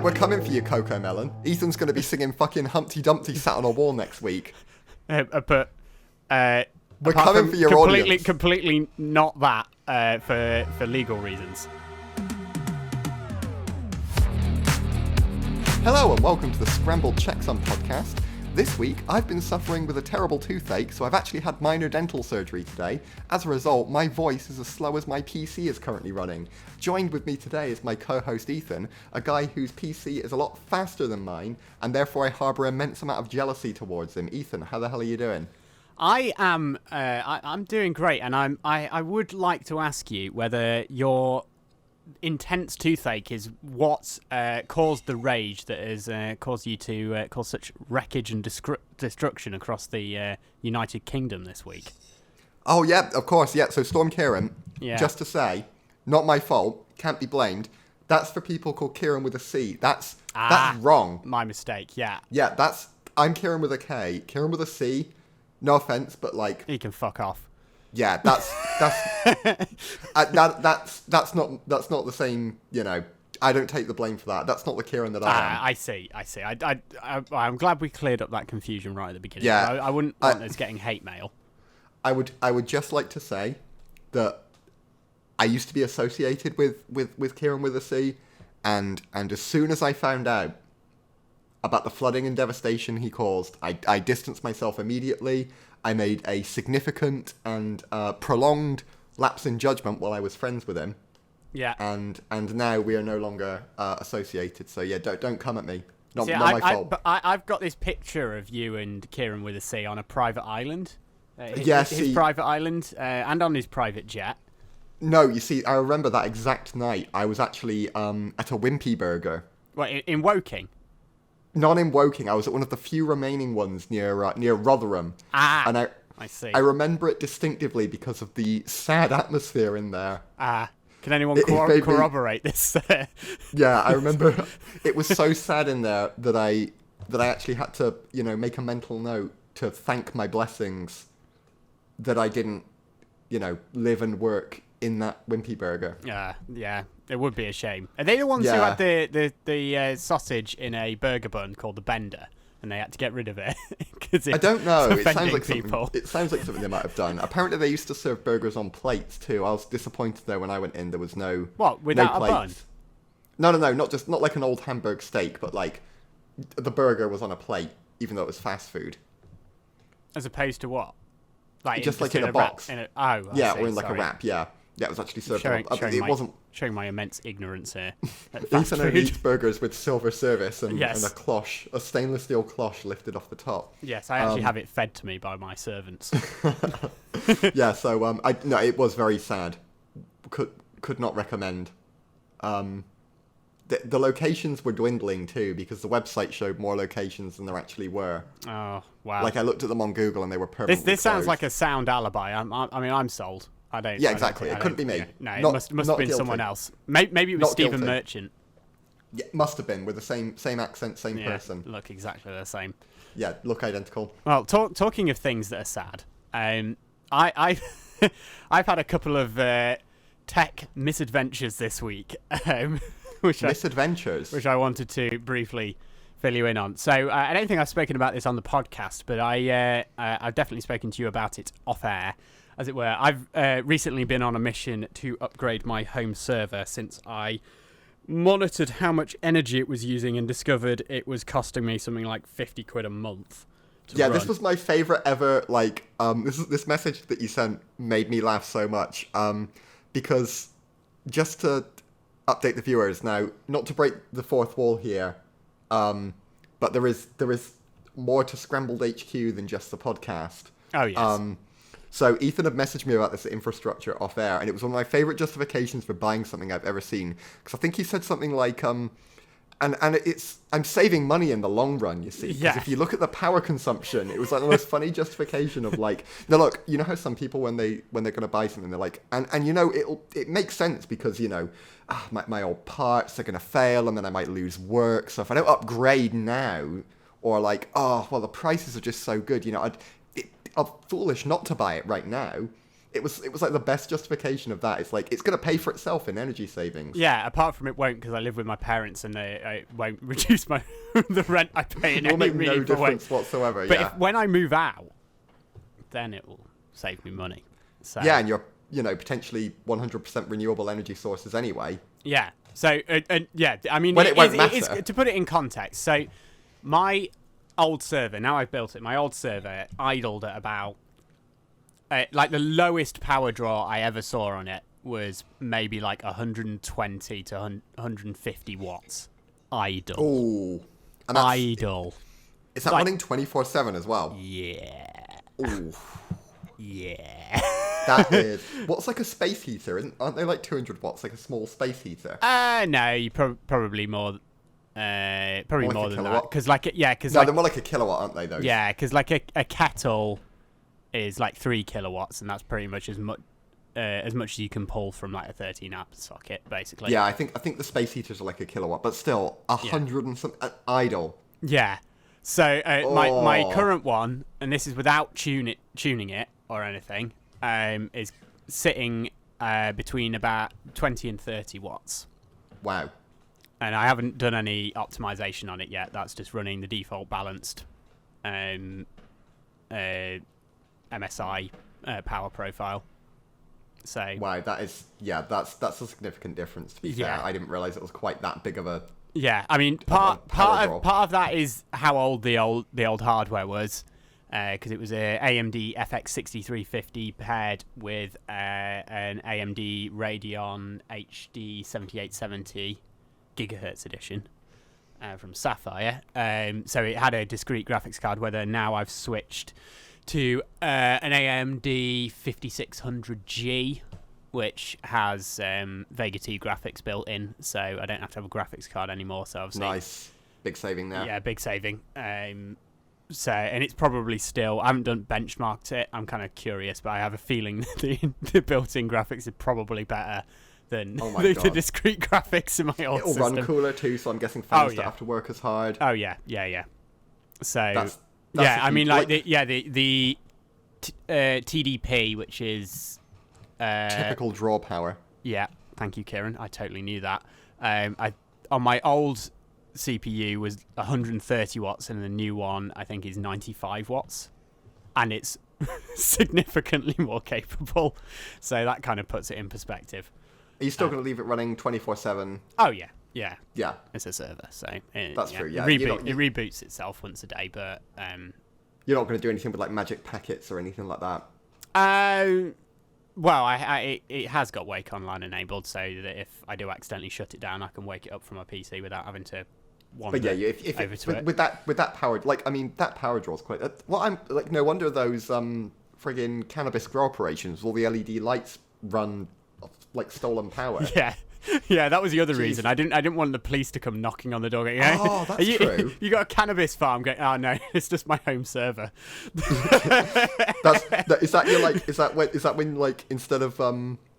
We're coming for you, Coco Melon. Ethan's going to be singing fucking Humpty Dumpty sat on a wall next week. But we're coming for your audience. Completely not that for legal reasons. Hello and welcome to the Scrambled Checksum podcast. This week, I've been suffering with a terrible toothache, so I've actually had minor dental surgery today. As a result, my voice is as slow as my PC is currently running. Joined with me today is my co-host Ethan, a guy whose PC is a lot faster than mine, and therefore I harbour an immense amount of jealousy towards him. Ethan, how the hell are you doing? I'm doing great, and I would like to ask you whether your intense toothache is what caused the rage that has caused you to cause such wreckage and destruction across the United Kingdom this week. Oh yeah, of course, yeah. So Storm Kieran, just to say, not my fault, can't be blamed. That's for people called Kieran with a C. That's wrong. My mistake. Yeah. Yeah, I'm Kieran with a K. Kieran with a C. No offense, but like he can fuck off. Yeah, that's not the same. You know, I don't take the blame for that. That's not the Kieran that I am. I see. I'm glad we cleared up that confusion right at the beginning. Yeah, I wouldn't want us getting hate mail. I would just like to say that I used to be associated with Kieran with a C, and as soon as I found out about the flooding and devastation he caused, I distanced myself immediately. I made a significant and prolonged lapse in judgment while I was friends with him. Yeah. And now we are no longer associated. So yeah, don't come at me. Not my fault. But I've got this picture of you and Kieran with a C on a private island. His private island and on his private jet. No, you see, I remember that exact night. I was actually at a Wimpy Burger. What, in Woking? Not in Woking. I was at one of the few remaining ones near Rotherham. And I see. I remember it distinctly because of the sad atmosphere in there. Can anyone corroborate this? Yeah, I remember it was so sad in there that I actually had to, make a mental note to thank my blessings that I didn't, live and work in that Wimpy Burger. Yeah. It would be a shame. Are they the ones who had the sausage in a burger bun called the Bender, and they had to get rid of it? I don't know. It sounds like people. It sounds like something they might have done. Apparently, they used to serve burgers on plates too. I was disappointed there when I went in. There was no without no plates. A bun? No, not like an old Hamburg steak, but like the burger was on a plate, even though it was fast food. As opposed to what? Like just in a box. Or in like a wrap. Yeah, it was actually served. It wasn't. Showing my immense ignorance here. Ethan only eats burgers with silver service and a cloche, a stainless steel cloche lifted off the top. Yes, I actually have it fed to me by my servants. Yeah, so it was very sad. Could not recommend. The locations were dwindling too because the website showed more locations than there actually were. Oh wow! Like I looked at them on Google and they were permanently This sounds like a sound alibi. I'm sold. Yeah, exactly. It couldn't be me. Yeah. No, it must have been someone else. Maybe it was Stephen Merchant. Yeah, must have been with the same accent, same person. Look exactly the same. Yeah, look identical. Well, talking of things that are sad, I've had a couple of tech misadventures this week. Which I wanted to briefly fill you in on. So I don't think I've spoken about this on the podcast, but I've definitely spoken to you about it off air. As it were, I've recently been on a mission to upgrade my home server since I monitored how much energy it was using and discovered it was costing me something like 50 quid a month to run. This was my favourite ever, this message that you sent made me laugh so much, because just to update the viewers now, not to break the fourth wall here, but there is more to Scrambled HQ than just the podcast. Oh, yes. So Ethan had messaged me about this infrastructure off air, and it was one of my favourite justifications for buying something I've ever seen. Because I think he said something like, and I'm saving money in the long run, you see. Because if you look at the power consumption, it was like the most funny justification of like, now look, you know how some people when they're going to buy something, they're like, and it makes sense because, my old parts are going to fail and then I might lose work. So if I don't upgrade now, or like, the prices are just so good, I'm foolish not to buy it right now. it was like the best justification of that. It's like it's going to pay for itself in energy savings. Yeah, apart from it won't, because I live with my parents and they won't reduce my the rent I pay in It will any make no meaningful way. difference whatsoever. But yeah. when I move out, then it will save me money. So yeah, and you're potentially 100% renewable energy sources anyway. Yeah. So yeah, I mean, When it won't it is, matter. to put it in context. So my old server, now I've built it, my old server idled at about like the lowest power draw I ever saw on it was maybe like 120 to 150 watts. Idle. Oh, Idle. Is that running 24/7 as well? Yeah. Ooh. Yeah. That is. What's like a space heater? Aren't they like 200 watts, like a small space heater? No, you probably more. Probably more than that. Because they're more like a kilowatt, aren't they? Those. Yeah, because like a kettle is like 3 kilowatts, and that's pretty much as much as you can pull from like a 13 amp socket, basically. Yeah, I think the space heaters are like a kilowatt, but still 100 and some idle. Yeah. So my current one, and this is without tuning it or anything, is sitting between about 20 and 30 watts. Wow. And I haven't done any optimization on it yet. That's just running the default balanced MSI power profile. So wow, that's a significant difference. To be fair, I didn't realize it was quite that big of a. Yeah, I mean, part of that is how old the old hardware was, because it was a AMD FX 6350 paired with an AMD Radeon HD 7870 gigahertz edition from Sapphire. So it had a discrete graphics card. Whether now I've switched to an AMD 5600G, which has Vega 2 graphics built in, so I don't have to have a graphics card anymore. So obviously, nice, big saving there. Yeah, big saving. So, and it's probably still. I haven't benchmarked it. I'm kind of curious, but I have a feeling the built-in graphics is probably better than the discrete graphics in my old system. It'll run cooler too, so I'm guessing fans don't have to work as hard. Oh yeah. So that's yeah, I mean, like the TDP, which is typical draw power. Yeah, thank you, Kieran. I totally knew that. On my old CPU was 130 watts, and the new one I think is 95 watts, and it's significantly more capable. So that kind of puts it in perspective. Are you still going to leave it running 24/7? Oh yeah. It's a server, so that's true. Yeah, it reboots itself once a day, but you're not going to do anything with like magic packets or anything like that. Well, it has got Wake Online enabled, so that if I do accidentally shut it down, I can wake it up from my PC without having to wander over to it. With that power, that power draw is quite. I'm like, no wonder those friggin' cannabis grow operations, all the LED lights run like stolen power. Yeah, that was the other reason. I didn't want the police to come knocking on the door going, oh, that's true. You got a cannabis farm going, oh no, it's just my home server. Is that when like instead of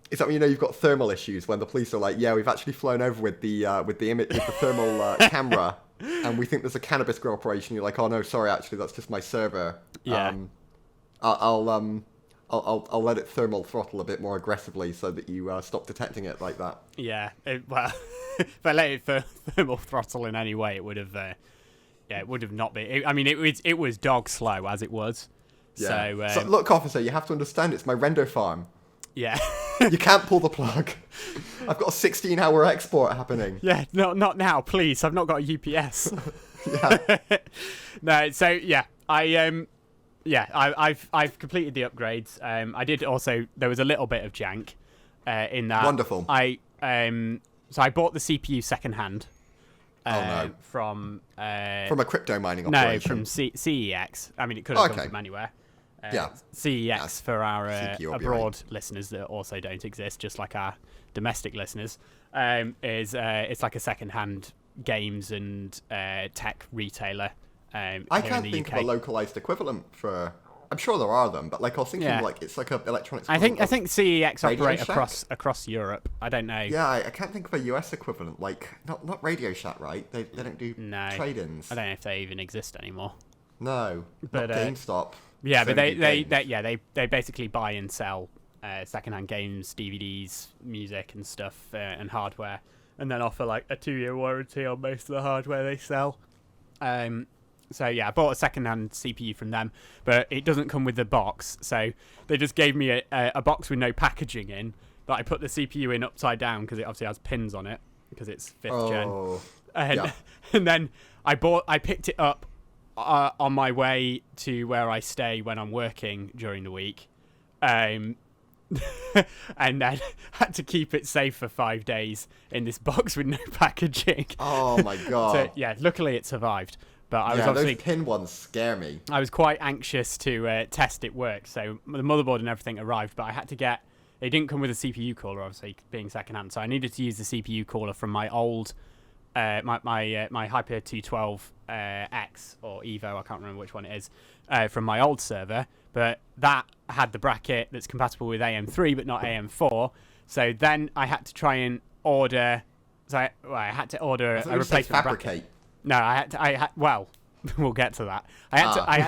is that when you've got thermal issues when the police are like, yeah, we've actually flown over with the image with the thermal camera and we think there's a cannabis grow operation. You're like, oh no, sorry, actually that's just my server. Yeah. I'll let it thermal throttle a bit more aggressively so that you stop detecting it like that. Yeah, well, if I let it thermal throttle in any way, it would have, it would have not been. It was dog slow as it was. Yeah. So look, officer, you have to understand it's my render farm. Yeah. You can't pull the plug. I've got a 16-hour export happening. Yeah, not now, please. I've not got a UPS. Yeah. No, so yeah, I've completed the upgrades. I did also. There was a little bit of jank in that. Wonderful. So I bought the CPU secondhand. From a crypto mining operation. No, from CEX. I mean, it could have come from anywhere. CEX for our abroad listeners that also don't exist, just like our domestic listeners. It's like a secondhand games and tech retailer. I can't think of a localized equivalent for. I'm sure there are them, but like I was thinking, like it's like a electronics. I think CEX operate across Europe. I don't know. Yeah, I can't think of a US equivalent. Like not Radio Shack, right? They don't do trade-ins. I don't know if they even exist anymore. No, but not GameStop. Yeah, but they basically buy and sell secondhand games, DVDs, music and stuff, and hardware, and then offer like a 2-year warranty on most of the hardware they sell. So yeah, I bought a secondhand CPU from them, but it doesn't come with the box. So they just gave me a box with no packaging in, that I put the CPU in upside down because it obviously has pins on it because it's 5th gen. And then I picked it up on my way to where I stay when I'm working during the week, and then had to keep it safe for 5 days in this box with no packaging. Oh my god! So yeah, luckily it survived. But I was obviously, those pin ones scare me. I was quite anxious to test it work. So the motherboard and everything arrived, but I had to get. It didn't come with a CPU cooler, obviously being secondhand. So I needed to use the CPU cooler from my old, my Hyper 212 X or Evo. I can't remember which one it is, from my old server. But that had the bracket that's compatible with AM3, but not AM4. So then I had to try and order. So I had to order a replacement bracket. No, I had. Well, we'll get to that. I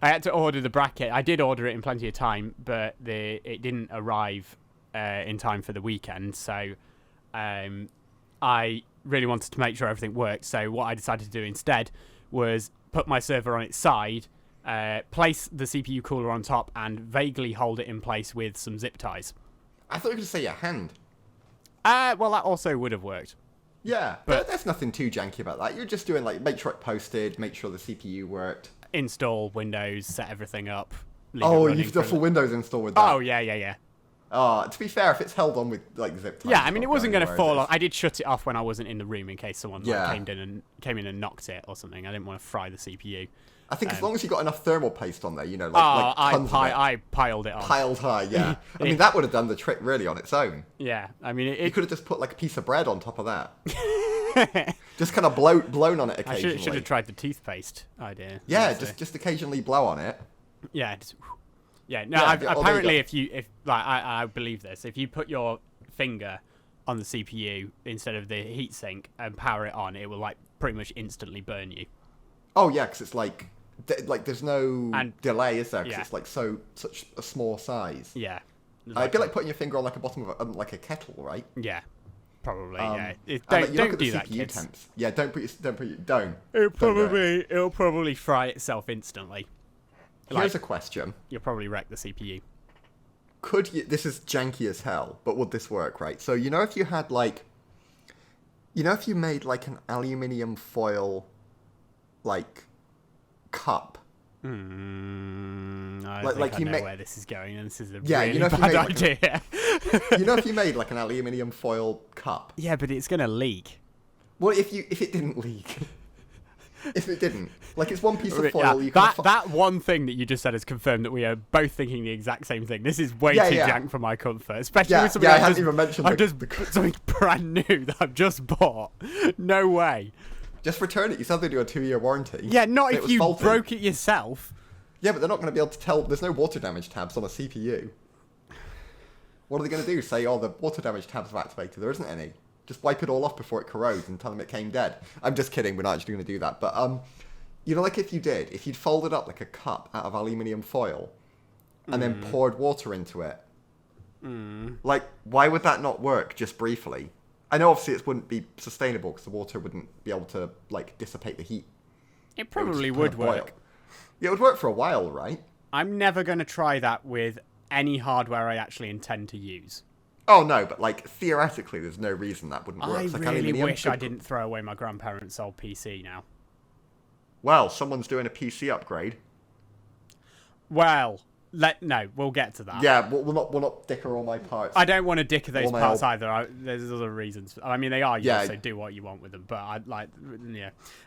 had to order the bracket. I did order it in plenty of time, but it didn't arrive in time for the weekend. So, I really wanted to make sure everything worked. So what I decided to do instead was put my server on its side, place the CPU cooler on top, and vaguely hold it in place with some zip ties. I thought you were going to say your hand. Well, that also would have worked. Yeah, but there's nothing too janky about that. You're just doing like make sure it posted, make sure the CPU worked, install Windows, set everything up. You've done full Windows install with that. Oh yeah. To be fair, if it's held on with like zip ties, yeah, I mean it wasn't going to fall off. I did shut it off when I wasn't in the room in case someone came in and knocked it or something. I didn't want to fry the CPU. I think as long as you got enough thermal paste on there, I piled it on. Piled high, yeah. I mean, that would have done the trick really on its own. Yeah, I mean, you could have just put like a piece of bread on top of that. Just kind of blown on it occasionally. I should have tried the toothpaste idea. Yeah, just occasionally blow on it. Yeah, apparently, I believe this. If you put your finger on the CPU instead of the heatsink and power it on, it will like pretty much instantly burn you. Oh yeah, because it's like there's no delay, is there? Because it's like such a small size. Yeah, it'd be like putting your finger on like a bottom of like a kettle, right? Yeah, probably. Don't do that, kids. Temps. Yeah, don't. It'll probably fry itself instantly. Here's a question. You'll probably wreck the CPU. Could you? This is janky as hell, but would this work? Right. So if you had if you made like an aluminium foil cup. I think I know where this is going, and this is a really bad idea. If you made like an aluminium foil cup. Yeah, but it's gonna leak. Well, if it didn't leak. If it didn't, it's one piece of foil. That one thing that you just said has confirmed that we are both thinking the exact same thing. This is way too jank for my comfort, especially with something I hadn't even mentioned. I've just something brand new that I've just bought. No way. Just return it. You said they do a 2-year warranty. Yeah, not if you broke it yourself. Yeah, but they're not going to be able to tell. There's no water damage tabs on a CPU. What are they going to do? Say, the water damage tabs are activated. There isn't any. Just wipe it all off before it corrodes and tell them it came dead. I'm just kidding. We're not actually going to do that. But, if you'd folded up like a cup out of aluminium foil and then poured water into it, why would that not work just briefly? I know obviously it wouldn't be sustainable because the water wouldn't be able to dissipate the heat. It probably would work. Yeah, it would work for a while, right? I'm never going to try that with any hardware I actually intend to use. Oh no, but theoretically, there's no reason that wouldn't work. I really wish I didn't throw away my grandparents' old PC now. Well, someone's doing a PC upgrade. Well, we'll get to that. Yeah, we'll not dicker all my parts. I don't want to dicker those parts either. There's other reasons. I mean, they are yours, so do what you want with them. But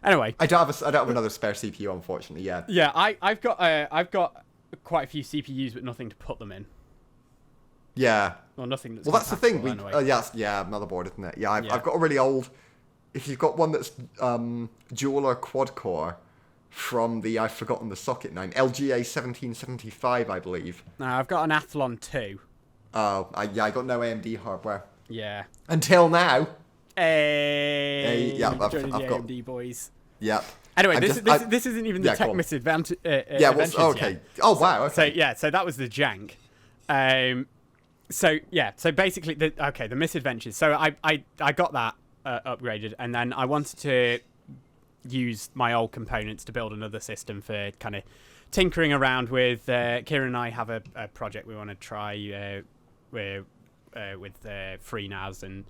Anyway, I don't have another spare CPU, unfortunately. Yeah. Yeah, I've got quite a few CPUs, but nothing to put them in. Yeah. Or nothing that's that's the thing. Anyway. Motherboard, isn't it? Yeah, I've got a really old. If you've got one that's dual or quad core from I've forgotten the socket name, LGA 1775, I believe. No, I've got an Athlon 2. Oh, I got no AMD hardware. Yeah. Until now. Hey, yeah, I've got AMD boys. Yep. Anyway, this isn't even the tech misadventure. Okay. Yet. Oh wow. Okay. So that was the jank. So basically, the misadventures. So I got that upgraded, and then I wanted to use my old components to build another system for kind of tinkering around with. Kieran and I have a project we want to try with FreeNAS and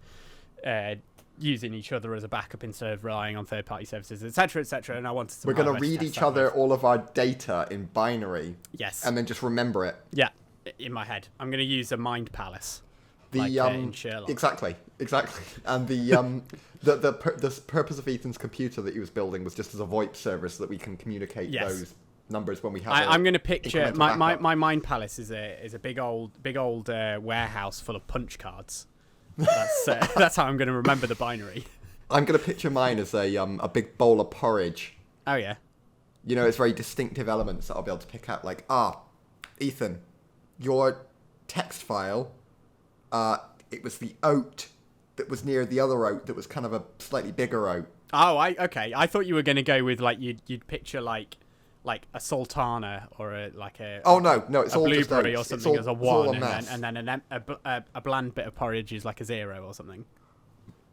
using each other as a backup instead of relying on third-party services, etc., etc. And I wanted to. We're going to read each other all of our data in binary. Yes. And then just remember it. Yeah, in my head. I'm going to use a mind palace. In Sherlock. Exactly. And the purpose of Ethan's computer that he was building was just as a VoIP server so that we can communicate those numbers when we have. I'm going to picture my mind palace is a big old warehouse full of punch cards. That's how I'm going to remember the binary. I'm going to picture mine as a big bowl of porridge. Oh yeah. You know, it's very distinctive elements that I'll be able to pick out. Like, Ethan, your text file. It was the oat that was near the other oat that was kind of a slightly bigger oat. Oh, okay. I thought you were going to go with like you'd picture like a sultana or a. Oh no, it's a all blueberry just or something as a 1, a and then a bland bit of porridge is like a 0 or something.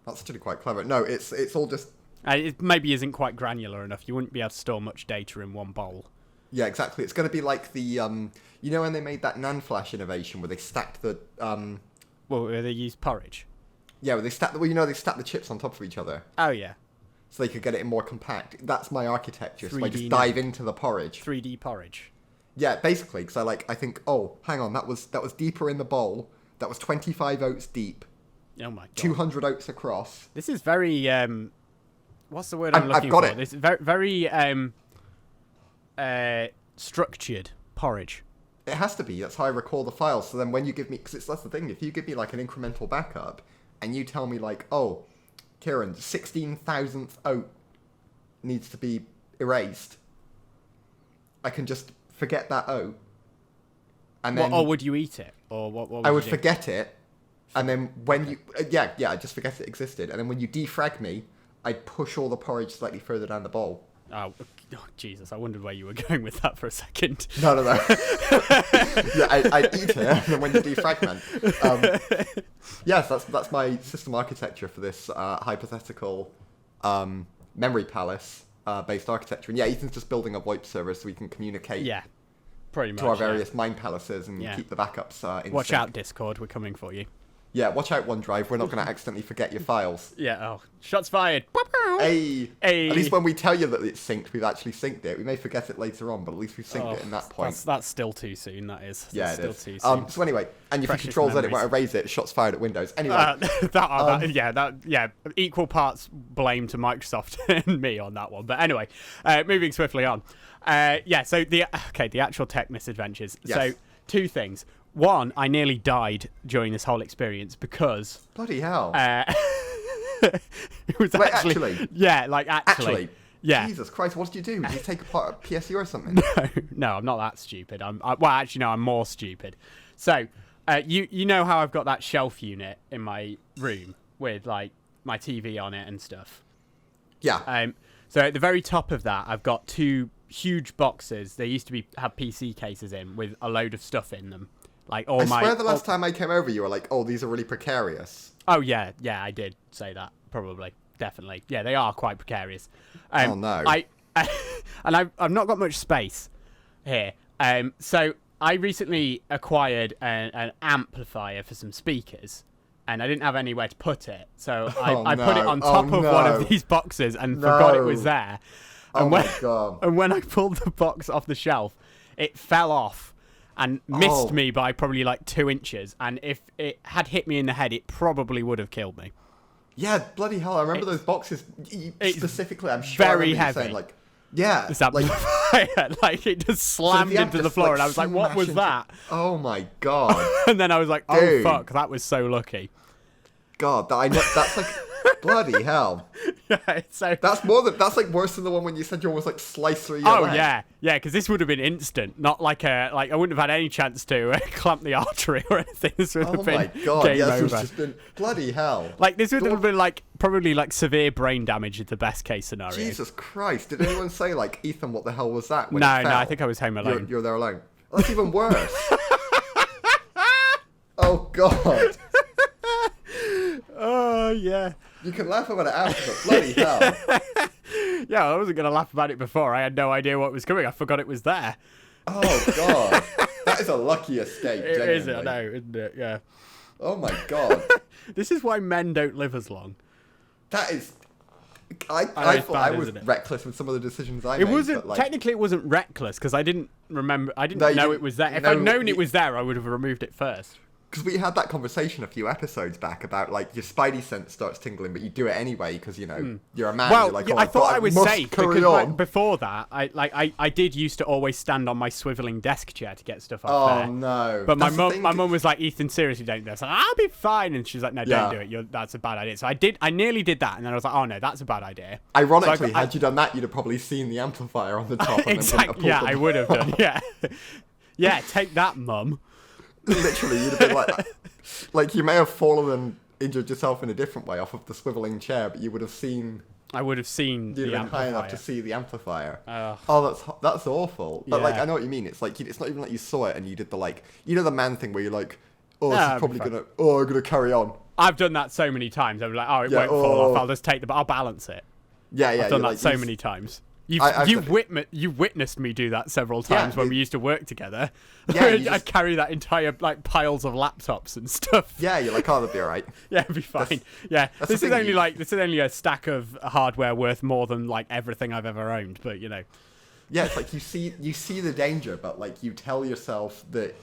That's actually quite clever. No, it's all just. It maybe isn't quite granular enough. You wouldn't be able to store much data in one bowl. Yeah, exactly. It's going to be like the you know when they made that NAND flash innovation where they stacked the Well, where they used porridge. Yeah, where they stacked they stacked the chips on top of each other. Oh yeah. So they could get it in more compact. That's my architecture. So I just dive into the porridge. 3D porridge. Yeah, basically, because I think, oh, hang on, that was deeper in the bowl. That was 25 oats deep. Oh my god. 200 oats across. This is very what's the word I'm looking for? I've got it. This is very structured porridge. It has to be. That's how I recall the files. So then when you give me, because that's the thing, if you give me like an incremental backup and you tell me like, oh, Kieran, 16,000th oat needs to be erased, I can just forget that oat. And then, or would you eat it? Or what would I would you do? forget it. And then when you, I just forget it existed. And then when you defrag me, I'd push all the porridge slightly further down the bowl. Oh, Jesus, I wondered where you were going with that for a second. No. Yeah, I'd eat it, and then when you defragment. Yes, that's my system architecture for this hypothetical memory palace based architecture. And yeah, Ethan's just building a VoIP server so we can communicate pretty much, to our various mind palaces and keep the backups in Watch sync. out, Discord, we're coming for you. Yeah, watch out, OneDrive. We're not going to accidentally forget your files. Yeah, oh, shots fired. Hey. At least when we tell you that it's synced, we've actually synced it. We may forget it later on, but at least we've synced it in that point. That's still too soon, that is. Yeah, it it is. is. So anyway, and if you Control-Z it won't erase it, shots fired at Windows. Anyway. Equal parts blame to Microsoft and me on that one. But anyway, moving swiftly on. So the actual tech misadventures. Yes. So, two things. One, I nearly died during this whole experience because... Bloody hell. It was actually... Yeah, actually. Yeah. Jesus Christ, what did you do? Did you take apart a PSU or something? No, I'm not that stupid. I'm more stupid. So, you know how I've got that shelf unit in my room with, like, my TV on it and stuff? Yeah. So at the very top of that, I've got 2 huge boxes. They used to have PC cases in with a load of stuff in them. Like all I swear the last time I came over, you were like, "Oh, these are really precarious." Oh yeah, I did say that. Probably, definitely. Yeah, they are quite precarious. Oh no. I've not got much space here. So I recently acquired an amplifier for some speakers, and I didn't have anywhere to put it. So I put it on top of one of these boxes and forgot it was there. And my God. And when I pulled the box off the shelf, it fell off and missed me by probably like 2 inches. And if it had hit me in the head, it probably would have killed me. Yeah, bloody hell. I remember those boxes specifically. I'm sure very heavy. Saying, like, yeah. This amplifier, like it just slammed into the floor. And I was like, what was that? Oh my God. And then I was like, oh, Dude. fuck, that was so lucky. God, that's like... Bloody hell! Yeah, so that's like worse than the one when you said you almost like sliced through your leg. Yeah, because this would have been instant, not like I wouldn't have had any chance to clamp the artery or anything. This would have been my God! Game Yes, over. it's just been bloody hell. Like this would have been like probably like severe brain damage is the best case scenario. Jesus Christ! Did anyone say like, Ethan, what the hell was that? When No, I think I was home alone. You're there alone. That's even worse. Oh God. Oh yeah. You can laugh about it after, but bloody hell. Yeah, I wasn't gonna laugh about it before. I had no idea what was coming. I forgot it was there. Oh God. That is a lucky escape. It genuinely. is, I know, isn't it? Yeah. Oh my God. This is why men don't live as long. That is. I bad, thought I was reckless with some of the decisions I made. It wasn't technically. It wasn't reckless because I didn't remember. I didn't know it was there. If I'd known it was there, I would have removed it first. Because we had that conversation a few episodes back about like your spidey sense starts tingling, but you do it anyway because you're a man. Well, you're like, I thought I was safe because on. before that, I did used to always stand on my swiveling desk chair to get stuff up there. Oh no! But my mum was like, Ethan, seriously, don't do this. Like, I'll be fine, and she's like, no, don't do it. That's a bad idea. So I nearly did that, and then I was like, oh no, that's a bad idea. Ironically, had you done that, you'd have probably seen the amplifier on the top. Exactly. Yeah, I would have done. Yeah. Yeah. Take that, mum. Literally, you'd have been like you may have fallen and injured yourself in a different way off of the swiveling chair, but you would have seen. I would have seen the amplifier. High enough to see the amplifier. Oh, that's awful. But like, I know what you mean. It's like it's not even like you saw it and you did the man thing where you're like, oh, this is probably I'm gonna carry on. I've done that so many times. I'm like, oh, it won't fall off. I'll just take I'll balance it. Yeah. I've done that so many times. You've witnessed me do that several times when we used to work together. Yeah, I'd carry that entire like piles of laptops and stuff. Yeah, you're like, oh, that'll be alright. Yeah, it'll be fine. This is only a stack of hardware worth more than like everything I've ever owned. But you know, yeah, it's like you see the danger, but like you tell yourself that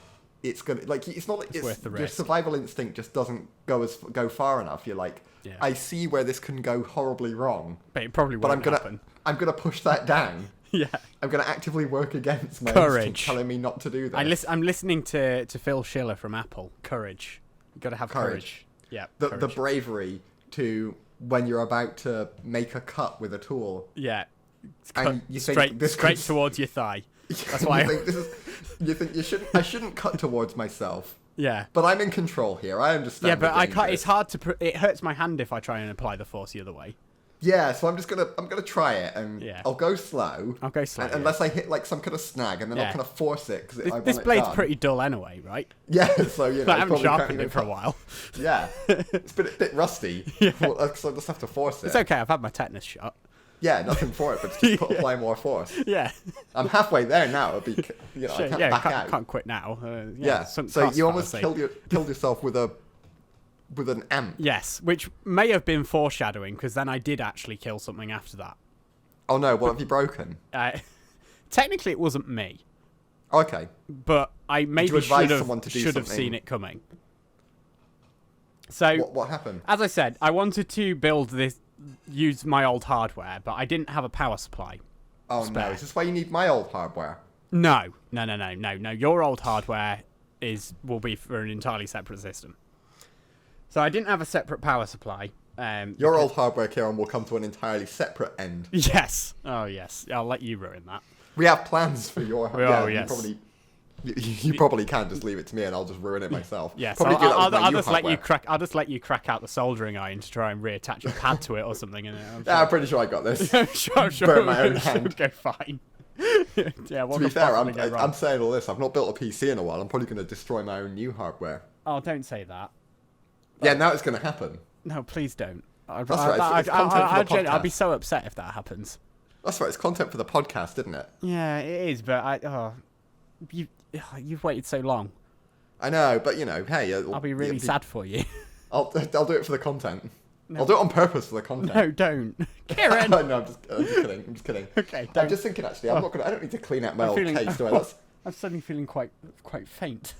it's gonna like it's not like it's worth the risk. Your survival instinct just doesn't go far enough. You're like, I see where this can go horribly wrong, but it probably won't happen. I'm gonna push that down. Yeah. I'm gonna actively work against my courage instinct telling me not to do that. I'm listening to Phil Schiller from Apple. Courage. You gotta have courage. Yeah. The bravery to when you're about to make a cut with a tool. Yeah. And you straight towards your thigh. That's why you think I shouldn't cut towards myself. Yeah. But I'm in control here. I understand. Yeah, but I can't. It's hard to. It hurts my hand if I try and apply the force the other way. Yeah, so I'm gonna try it, and I'll go slow. Unless I hit like some kind of snag, and then I'll kind of force it because this blade's pretty dull anyway, right? Yeah, so you know. I haven't sharpened it for a while. Yeah, it's been a bit rusty. Yeah. So I just have to force it. It's okay. I've had my tetanus shot. Yeah, nothing for it, but just apply more force. Yeah. I'm halfway there now. It'll be, I can't back out. Can't quit now. So you almost killed yourself with an amp. Yes, which may have been foreshadowing, because then I did actually kill something after that. Oh no, what have you broken? Technically it wasn't me. Okay. But I maybe should have seen it coming. So what happened? As I said, I wanted to use my old hardware, but I didn't have a power supply. Oh no, is this why you need my old hardware? No. Your old hardware will be for an entirely separate system. So I didn't have a separate power supply. Your old hardware, Kieran, will come to an entirely separate end. Yes. Oh, yes. I'll let you ruin that. We have plans for your hardware. Oh, yes. You probably can just leave it to me and I'll just ruin it myself. Yes, I'll just let you crack. I'll just let you crack out the soldering iron to try and reattach a pad to it or something. I'm pretty sure I got this. I'm sure. Burn my own hand. Go fine. Yeah. To be fair, I'm saying all this. I've not built a PC in a while. I'm probably going to destroy my own new hardware. Oh, don't say that. Yeah, now it's going to happen. No, please don't. That's right. It's content for the podcast. I'll be so upset if that happens. That's right. It's content for the podcast, isn't it? Yeah, it is. But you've waited so long. I know, but you know, hey, I'll be really sad for you. I'll do it for the content. No. I'll do it on purpose for the content. No, don't, Kieran. No, I'm just kidding. Okay, don't. I'm just thinking. Actually, I don't need to clean out my old case, do I? I'm suddenly feeling quite faint.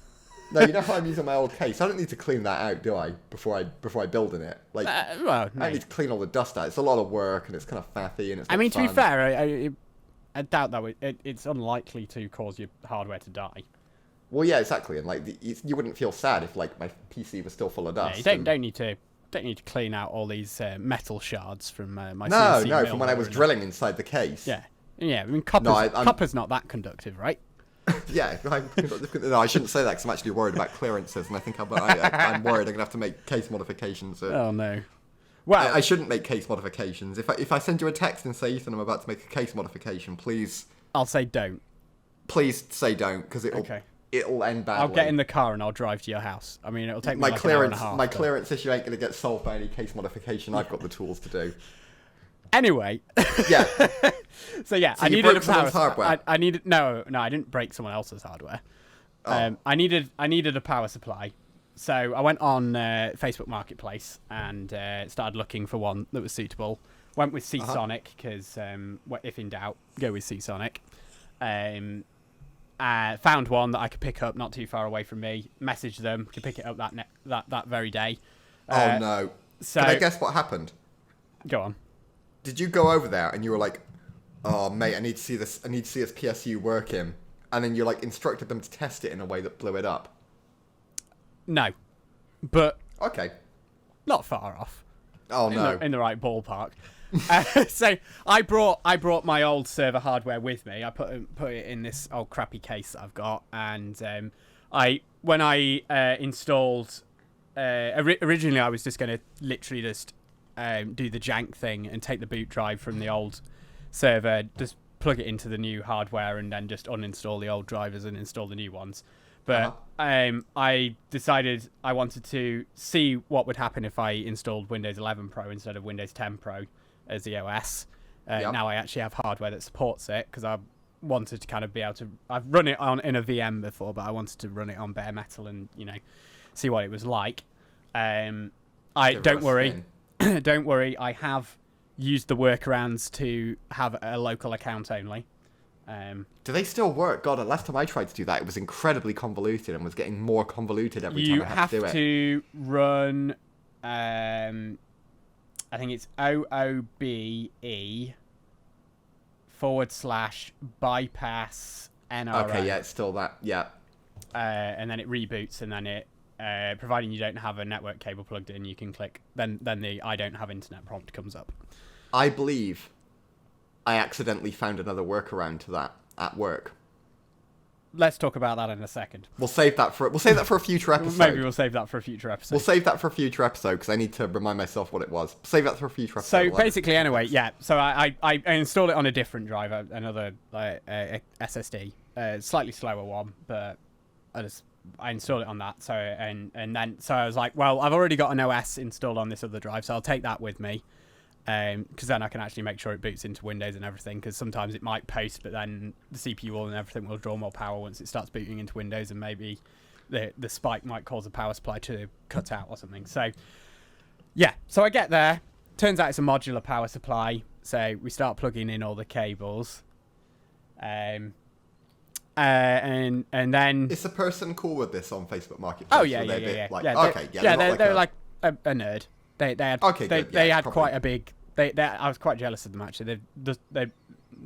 No, you know how I'm using my old case. I don't need to clean that out, do I? Before I build in it, like no. I need to clean all the dust out. It's a lot of work and it's kind of fatty and it's. I mean, fun. To be fair, I doubt that it's unlikely to cause your hardware to die. Well, yeah, exactly, and like you wouldn't feel sad if like my PC was still full of dust. Yeah, you don't need to clean out all these metal shards from my CNC No, from when I was drilling inside the case. Yeah. I mean, copper's not that conductive, right? Yeah, no, I shouldn't say that because I'm actually worried about clearances, and I think I'm worried I'm going to have to make case modifications. Oh no. Well, I shouldn't make case modifications. If I send you a text and say, Ethan, I'm about to make a case modification, please. I'll say don't. Please say don't, because it'll it'll end badly. I'll get in the car and I'll drive to your house. I mean, it'll take me like an hour and a half. My clearance issue ain't going to get solved by any case modification. I've got the tools to do. Anyway. Yeah. So I needed broke someone's hardware. I needed no, I didn't break someone else's hardware. Oh. I needed a power supply. So I went on Facebook Marketplace and started looking for one that was suitable. Went with Seasonic because if in doubt, go with Seasonic. Found one that I could pick up not too far away from me. Messaged them, could pick it up that very day. Oh no! So, can I guess what happened? Go on. Did you go over there and you were like, "Oh mate, I need to see this. I need to see this PSU working," and then you like instructed them to test it in a way that blew it up? No, but okay, not far off. Oh no, in the right ballpark. So I brought my old server hardware with me. I put it in this old crappy case that I've got, and when I installed originally I was just going to literally just do the jank thing and take the boot drive from the old server, just plug it into the new hardware, and then just uninstall the old drivers and install the new ones. But I decided I wanted to see what would happen if I installed Windows 11 Pro instead of Windows 10 Pro as the OS. Now I actually have hardware that supports it, because I wanted to kind of be able to... I've run it in a VM before, but I wanted to run it on bare metal and, see what it was like. Don't worry. Don't worry, I have used the workarounds to have a local account only. Do they still work? God, the last time I tried to do that, it was incredibly convoluted and was getting more convoluted every time I had to do it. You have to run, I think it's OOBE/bypass NRO. Okay, yeah, it's still that, yeah. And then it reboots, and then it, providing you don't have a network cable plugged in, you can click, then the I don't have internet prompt comes up. I believe I accidentally found another workaround to that at work. Let's talk about that in a second. We'll save that for a future episode. Maybe we'll save that for a future episode. We'll save that for a future episode because I need to remind myself what it was. Save that for a future episode. So basically, anyway, yeah. So I installed it on a different driver, another SSD, slightly slower one, but I installed it on that. So and then I was like, well, I've already got an OS installed on this other drive, so I'll take that with me. Because then I can actually make sure it boots into Windows and everything, because sometimes it might post, but then the CPU will and everything will draw more power once it starts booting into Windows, and maybe the spike might cause the power supply to cut out or something. So yeah, so I get there, turns out it's a modular power supply, so we start plugging in all the cables, and then... Is the person cool with this on Facebook Marketplace? Oh yeah. They're like a nerd. They had quite a big... I was quite jealous of them, actually. They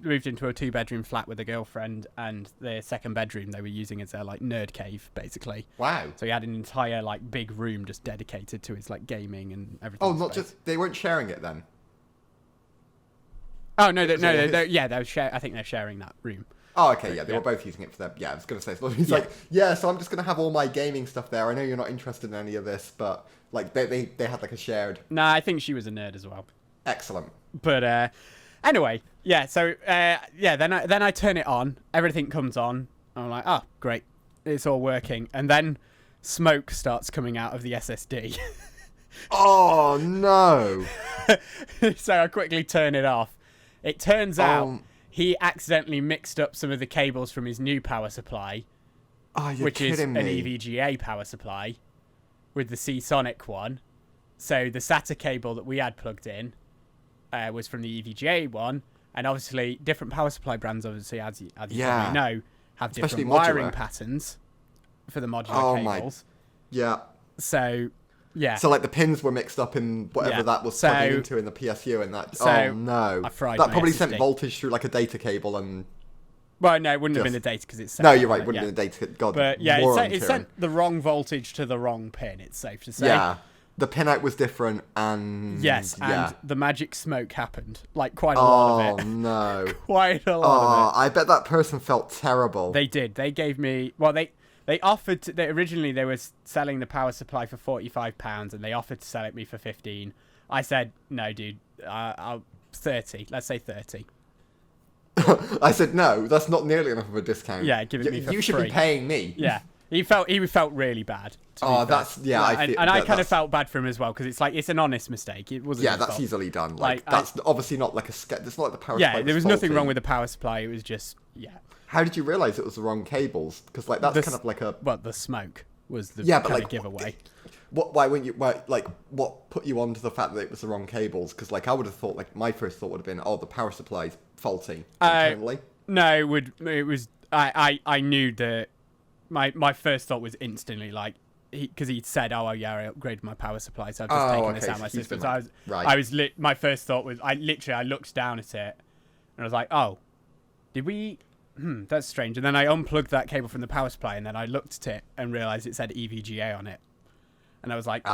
moved into a 2-bedroom flat with a girlfriend, and their second bedroom they were using as their like nerd cave, basically. Wow. So he had an entire like big room just dedicated to his like gaming and everything. Oh, not just... They weren't sharing it then? Oh, no, they were I think they're sharing that room. Oh, okay, yeah, they were both using it for their... Yeah, I was going to say, so he's like, so I'm just going to have all my gaming stuff there. I know you're not interested in any of this, but like they had like a shared... Nah, I think she was a nerd as well. Excellent. But anyway, yeah, so then I turn it on, everything comes on, I'm like, oh, great, it's all working. And then smoke starts coming out of the SSD. Oh, no. So I quickly turn it off. It turns out he accidentally mixed up some of the cables from his new power supply, which is an EVGA power supply, with the Seasonic one. So the SATA cable that we had plugged in was from the EVGA one, and obviously different power supply brands, obviously, as you probably know, have different wiring patterns for the modular cables. Yeah. So, yeah. So, like, the pins were mixed up in whatever that was plugging into in the PSU, and that... So no. I fried that probably SSD. sent voltage through, like, a data cable and... Well, no, it wouldn't have been the data, because it's... No, you're right, it wouldn't have been the data. God, but, yeah, it sent the wrong voltage to the wrong pin, it's safe to say. Yeah. The pinout was different, and... Yes, and the magic smoke happened. Like, quite a lot of it. Oh, no. Quite a lot of it. I bet that person felt terrible. They did. They gave me... Well, they offered... Originally, they were selling the power supply for £45, and they offered to sell it me for 15. I said, no, dude, I'll 30. Let's say 30. I said, no, that's not nearly enough of a discount. Yeah, give it me for free. You should be paying me. Yeah. He felt really bad. That's I kind of felt bad for him as well because it's an honest mistake. It wasn't. Yeah, that's easily done. That's obviously not like it's not like the power supply. Yeah, there was nothing wrong with the power supply. It was just How did you realise it was the wrong cables? Because that's kind of like a. Well, the smoke was the kind of giveaway. What put you on to the fact that it was the wrong cables? Because I would have thought my first thought would have been, the power supply's faulty internally. No, it was. I knew that. My first thought was instantly because he'd said, I upgraded my power supply, so I've just taken this out of my system. So my first thought was, I looked down at it, and I was like, oh, did we? That's strange. And then I unplugged that cable from the power supply, and then I looked at it and realised it said EVGA on it, and I was like,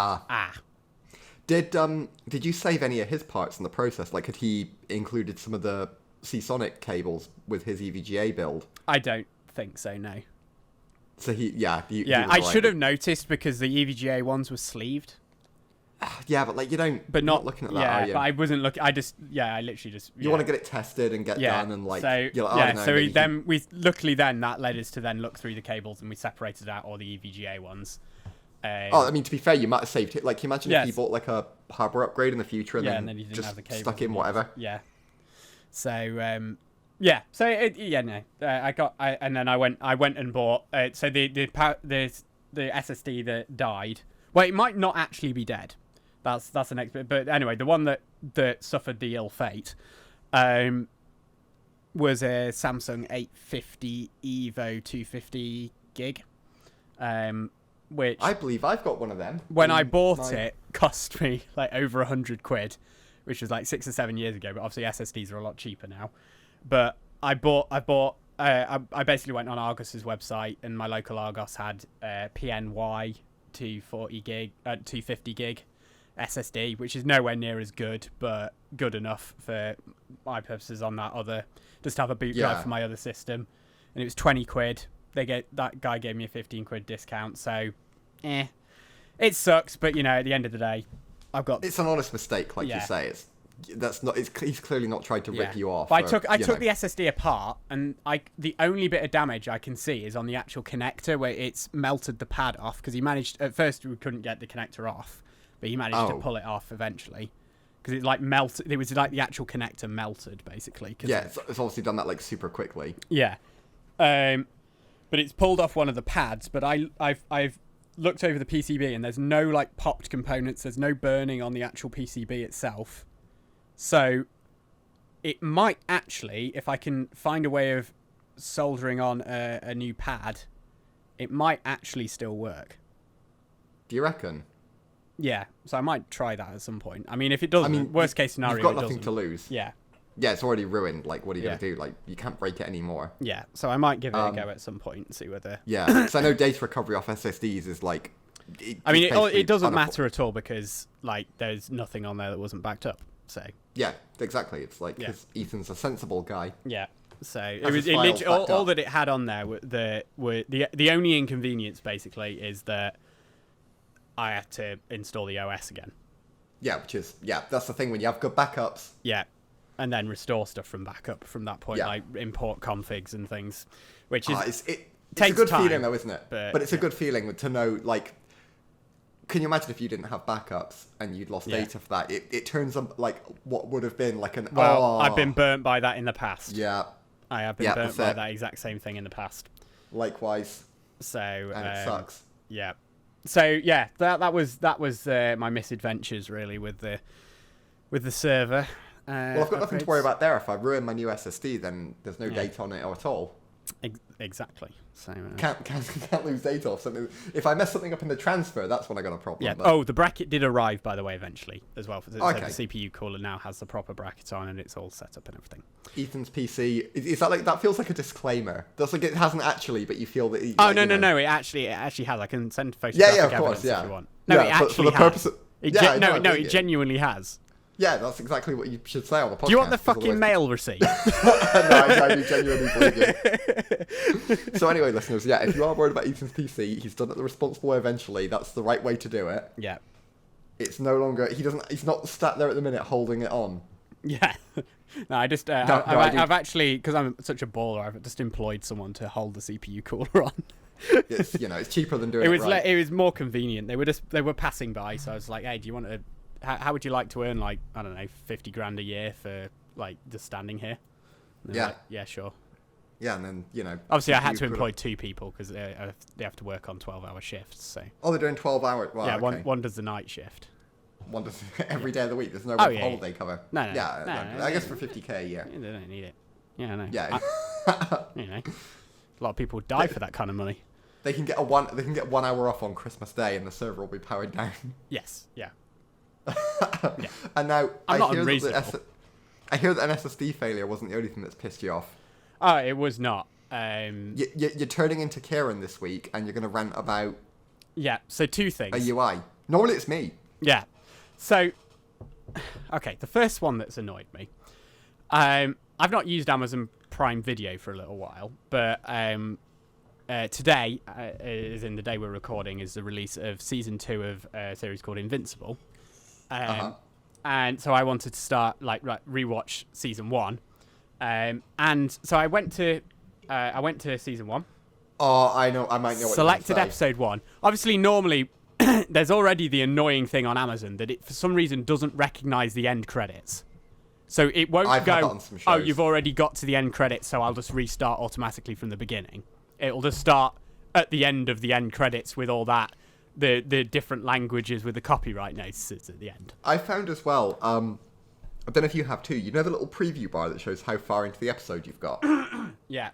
Did you save any of his parts in the process? Had he included some of the Seasonic cables with his EVGA build? I don't think so. No. So I should have noticed because the EVGA ones were sleeved. Yeah, but you don't. But not looking at that. Yeah, are you? But I wasn't looking. I literally just. You want to get it tested and get done and luckily that led us to then look through the cables and we separated out all the EVGA ones. To be fair, you might have saved it. Imagine if you bought a hardware upgrade in the future and then you didn't just have the cables stuck in whatever. Yeah. So and then I went and bought. So the SSD that died. Well, it might not actually be dead. That's the next bit. But anyway, the one that suffered the ill fate, was a Samsung 850 Evo 250 gig. Which I believe I've got one of them. When I bought it, cost me over £100, which was 6 or 7 years ago. But obviously SSDs are a lot cheaper now. But I basically went on Argos's website, and my local Argos had PNY 250 gig SSD, which is nowhere near as good, but good enough for my purposes on that other. Just have a boot drive for my other system, and it was £20. That guy gave me a £15 discount, so it sucks. But at the end of the day, it's an honest mistake, you say. He's clearly not tried to rip you off. But I took the SSD apart, and the only bit of damage I can see is on the actual connector where it's melted the pad off. Because he managed at first we couldn't get the connector off, but he managed to pull it off eventually. Because it melted. It was the actual connector melted basically. It's obviously done that super quickly. Yeah, but it's pulled off one of the pads. But I've looked over the PCB, and there's no popped components. There's no burning on the actual PCB itself. So it might actually, if I can find a way of soldering on a new pad, it might actually still work. Do you reckon? Yeah, so I might try that at some point. I mean, if it doesn't, worst case scenario, you've got nothing to lose. Yeah. Yeah, it's already ruined. What are you going to do? You can't break it anymore. Yeah, so I might give it a go at some point and see whether... Yeah, because I know data recovery off SSDs is it doesn't matter at all because, there's nothing on there that wasn't backed up. So yeah, exactly. It's because Ethan's a sensible guy. Yeah. So it was all that it had on there were the only inconvenience basically is that I had to install the OS again. Yeah, that's the thing when you have good backups. Yeah, and then restore stuff from backup from that point, import configs and things, which is it's takes a good time, feeling though, isn't it? But it's a good feeling to know Can you imagine if you didn't have backups and you'd lost data for that? It turns up what would have been an... Well, I've been burnt by that in the past. Yeah. I have been burnt by that exact same thing in the past. Likewise. So... And it sucks. Yeah. So, that was my misadventures, really, with the server. Well, I've got nothing to worry about there. If I ruin my new SSD, then there's no data on it at all. Exactly. So can't lose data off something. If I mess something up in the transfer, that's when I got a problem. Yeah. But... Oh, the bracket did arrive, by the way, eventually as well. So okay. The CPU cooler now has the proper bracket on, and it's all set up and everything. Ethan's PC is that that feels like a disclaimer. That's it hasn't actually, but you feel that. No. It actually has. I can send photos. Yeah, of course. If you want. No, it actually for the purpose has. It genuinely has. Yeah, that's exactly what you should say on the podcast. Do you want the fucking mail receipt? No, I do genuinely believe you. So anyway, listeners, if you are worried about Ethan's PC, he's done it the responsible way eventually. That's the right way to do it. Yeah. It's no longer... He's not sat there at the minute holding it on. Yeah. No, I just I've actually, because I'm such a baller, I've just employed someone to hold the CPU cooler on. It's it's cheaper than doing it right. It was more convenient. They were passing by, so I was like, hey, do you want to? How would you like to earn, like, I don't know, 50 grand a year for, like, just standing here? Yeah. Like, yeah, sure. Yeah, and then obviously I had to employ 2 people because they have to work on 12-hour shifts. So. Oh, they're doing 12 hours. Wow, yeah, okay. one does the night shift. One does every day of the week. There's no holiday cover. No. I guess for 50k a year. They don't need it. Yeah, I know. Yeah. A lot of people die for that kind of money. They can get 1 hour off on Christmas Day, and the server will be powered down. Yes. Yeah. Yeah. And now I'm not unreasonable. I hear that an SSD failure wasn't the only thing that's pissed you off. Oh, it was not. You're turning into Kieran this week, and you're going to rant about... Yeah, so 2 things. A UI. Normally it's me. Yeah. So, okay, the first one that's annoyed me. I've not used Amazon Prime Video for a little while, but today, as in the day we're recording, is the release of Season 2 of a series called Invincible. And so I wanted to start, rewatch Season 1. And so I went to Season 1. Oh, I know. I might know what selected episode 1. Obviously, normally, there's already the annoying thing on Amazon that it, for some reason, doesn't recognize the end credits. So it won't go, oh, you've already got to the end credits, so I'll just restart automatically from the beginning. It'll just start at the end of the end credits with all that, the different languages with the copyright notices at the end. I found as well, I don't know if you have too, you know the little preview bar that shows how far into the episode you've got? Yeah.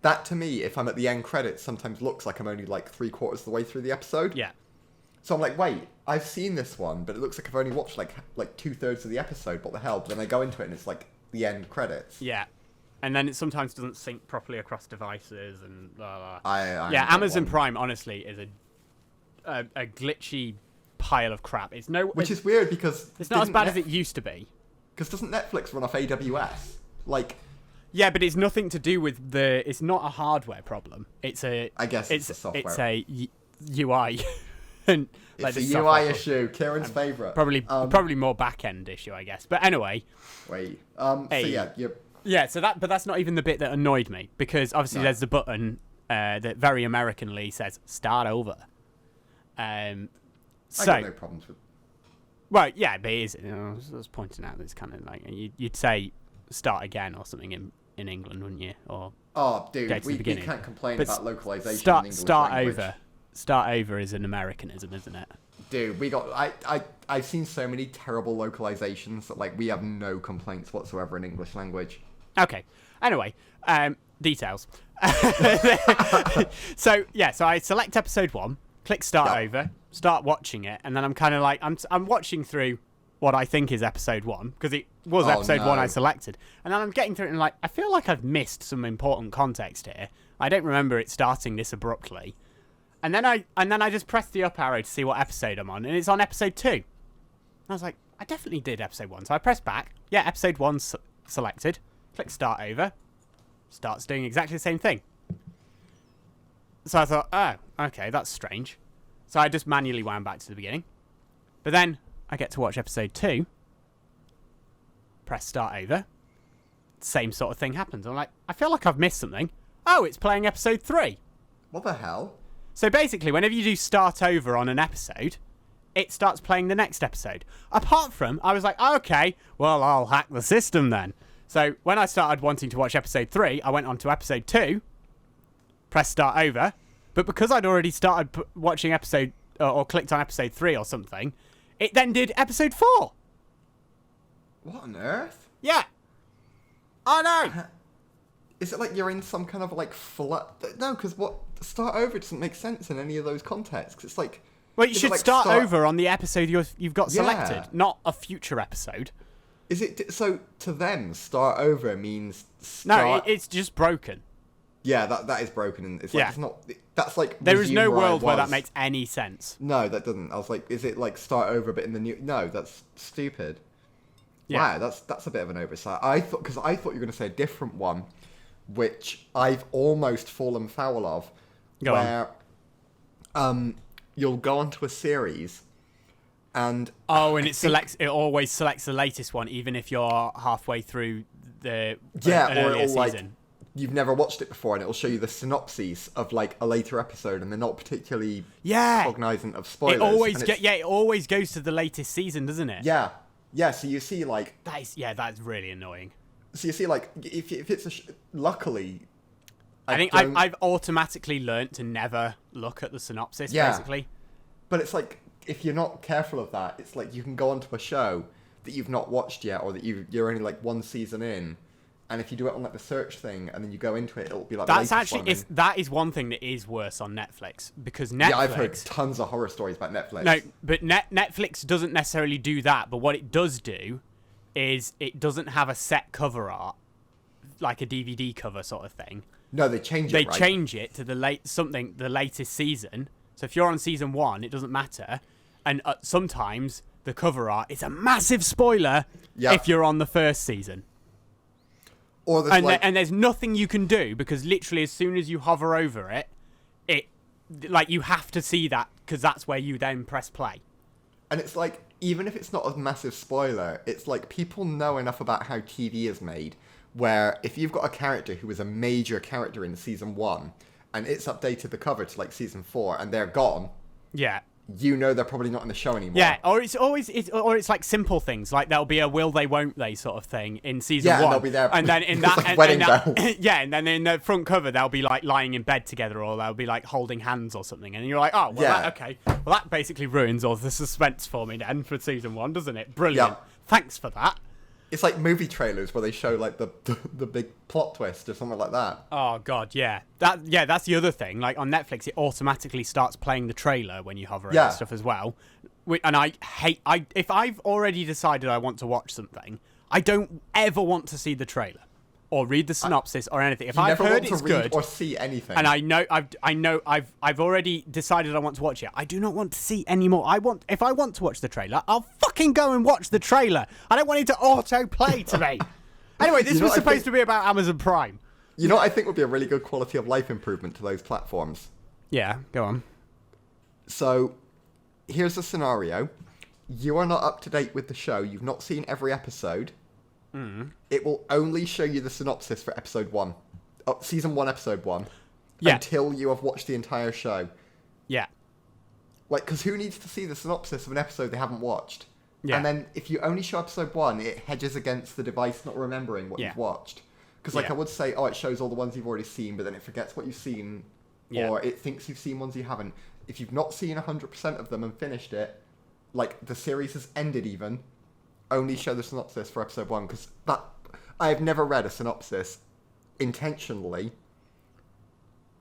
That, to me, if I'm at the end credits, sometimes looks like I'm only like 3/4 of the way through the episode. Yeah. So I'm like, wait, I've seen this one, but it looks like I've only watched like 2/3 of the episode. What the hell? But then I go into it and it's like the end credits. Yeah. And then it sometimes doesn't sync properly across devices and blah, blah. Yeah, Amazon Prime, honestly, is a glitchy pile of crap. Which is weird because... It's not as bad as it used to be. Because doesn't Netflix run off AWS? Like... Yeah, but it's nothing to do with the... It's not a hardware problem. I guess it's a software. It's a UI. And, it's a UI issue. Kieran's favourite. Probably more back-end issue, I guess. But anyway... Wait. So yeah, you're... Yeah, but that's not even the bit that annoyed me. Because obviously there's the button that very Americanly says, start over. I got no problems with... Well, yeah, but it is. I was pointing out that it's kind of like... You'd say start again or something in England, wouldn't you? Or dude, we can't complain about localization in English start language. Over. Start over is an Americanism, isn't it? Dude, we got... I've seen so many terrible localizations that, we have no complaints whatsoever in English language. Okay. Anyway, details. So I select episode 1, click start over, start watching it, and then I'm kind of like... I'm watching through what I think is episode 1, because it was episode 1 I selected. And then I'm getting through it and I feel like I've missed some important context here. I don't remember it starting this abruptly. And then I just pressed the up arrow to see what episode I'm on, and it's on episode 2. And I was like, I definitely did episode 1. So I pressed back. Yeah, episode 1's selected. Click start over. Starts doing exactly the same thing. So I thought, oh, okay, that's strange. So I just manually wound back to the beginning. But then I get to watch episode 2. Press start over. Same sort of thing happens. I'm like, I feel like I've missed something. Oh, it's playing episode 3. What the hell? So basically, whenever you do start over on an episode, it starts playing the next episode. Apart from, I was like, okay, well, I'll hack the system then. So when I started wanting to watch episode 3, I went on to episode 2, pressed start over, but because I'd already started watching episode, or clicked on episode 3 or something, it then did episode 4. What on earth? Yeah. Oh no! Is it like you're in some kind of flood? No, because start over doesn't make sense in any of those contexts. It's like... Well, you should start over on the episode you've got selected, not a future episode. Is it... So, to them, start over means... No, it's just broken. Yeah, that is broken. And it's it's not... That's like... There is no world where that makes any sense. No, that doesn't. I was like, is it start over but in the new... No, that's stupid. Yeah. Wow, that's a bit of an oversight. I thought you were going to say a different one, which I've almost fallen foul of, where you'll go onto a series And and it always selects the latest one, even if you're halfway through the earlier season. Like, you've never watched it before, and it'll show you the synopses of like a later episode, and they're not particularly cognizant of spoilers. It always goes to the latest season, doesn't it? Yeah. So you see, like that's really annoying. So you see, like if it's luckily, I think I've automatically learnt to never look at the synopsis, basically. But it's like, if you're not careful of that, it's like you can go onto a show that you've not watched yet, or that you're only like one season in, and if you do it on like the search thing and then you go into it, it'll be like that is one thing that is worse on Netflix, because Netflix. Yeah, I've heard tons of horror stories about Netflix. No, but Netflix doesn't necessarily do that. But what it does do is it doesn't have a set cover art, like a DVD cover sort of thing. No, they change it. They change it to the latest season. So if you're on season 1, it doesn't matter. And sometimes the cover art is a massive spoiler if you're on the first season. And there's nothing you can do, because literally as soon as you hover over it, you have to see that, because that's where you then press play. And it's like, even if it's not a massive spoiler, it's like people know enough about how TV is made, where if you've got a character who was a major character in season 1, and it's updated the cover to like season 4, and they're gone. Yeah. You know they're probably not in the show anymore. Yeah, or it's like simple things, like there'll be a will they won't they sort of thing in season 1. Yeah, they'll be there. And then in that, like wedding bells. Yeah, and then in the front cover they'll be like lying in bed together, or they'll be like holding hands or something, and you're like, oh, well, okay, well that basically ruins all the suspense for me then for season 1, doesn't it? Brilliant. Yeah. Thanks for that. It's like movie trailers where they show like the big plot twist or something like that. Oh god, yeah. That's the other thing. Like on Netflix, it automatically starts playing the trailer when you hover over stuff as well. And if I've already decided I want to watch something, I don't ever want to see the trailer or read the synopsis or anything. If I've heard it's good or see anything, and I've already decided I want to watch it, I do not want to see any more. If I want to watch the trailer, I'll fucking go and watch the trailer. I don't want it to auto play to me. Anyway, this was supposed to be about Amazon Prime. You know what I think would be a really good quality of life improvement to those platforms? Yeah, go on. So, here's a scenario. You are not up to date with the show. You've not seen every episode. It will only show you the synopsis for episode 1. Season 1, episode 1. Yeah. Until you have watched the entire show. Yeah. Like, because who needs to see the synopsis of an episode they haven't watched? Yeah. And then if you only show episode 1, it hedges against the device not remembering what you've watched. Because, I would say, it shows all the ones you've already seen, but then it forgets what you've seen. Yeah. Or it thinks you've seen ones you haven't. If you've not seen 100% of them and finished it, like, the series has ended even, only show the synopsis for episode 1. Because I have never read a synopsis intentionally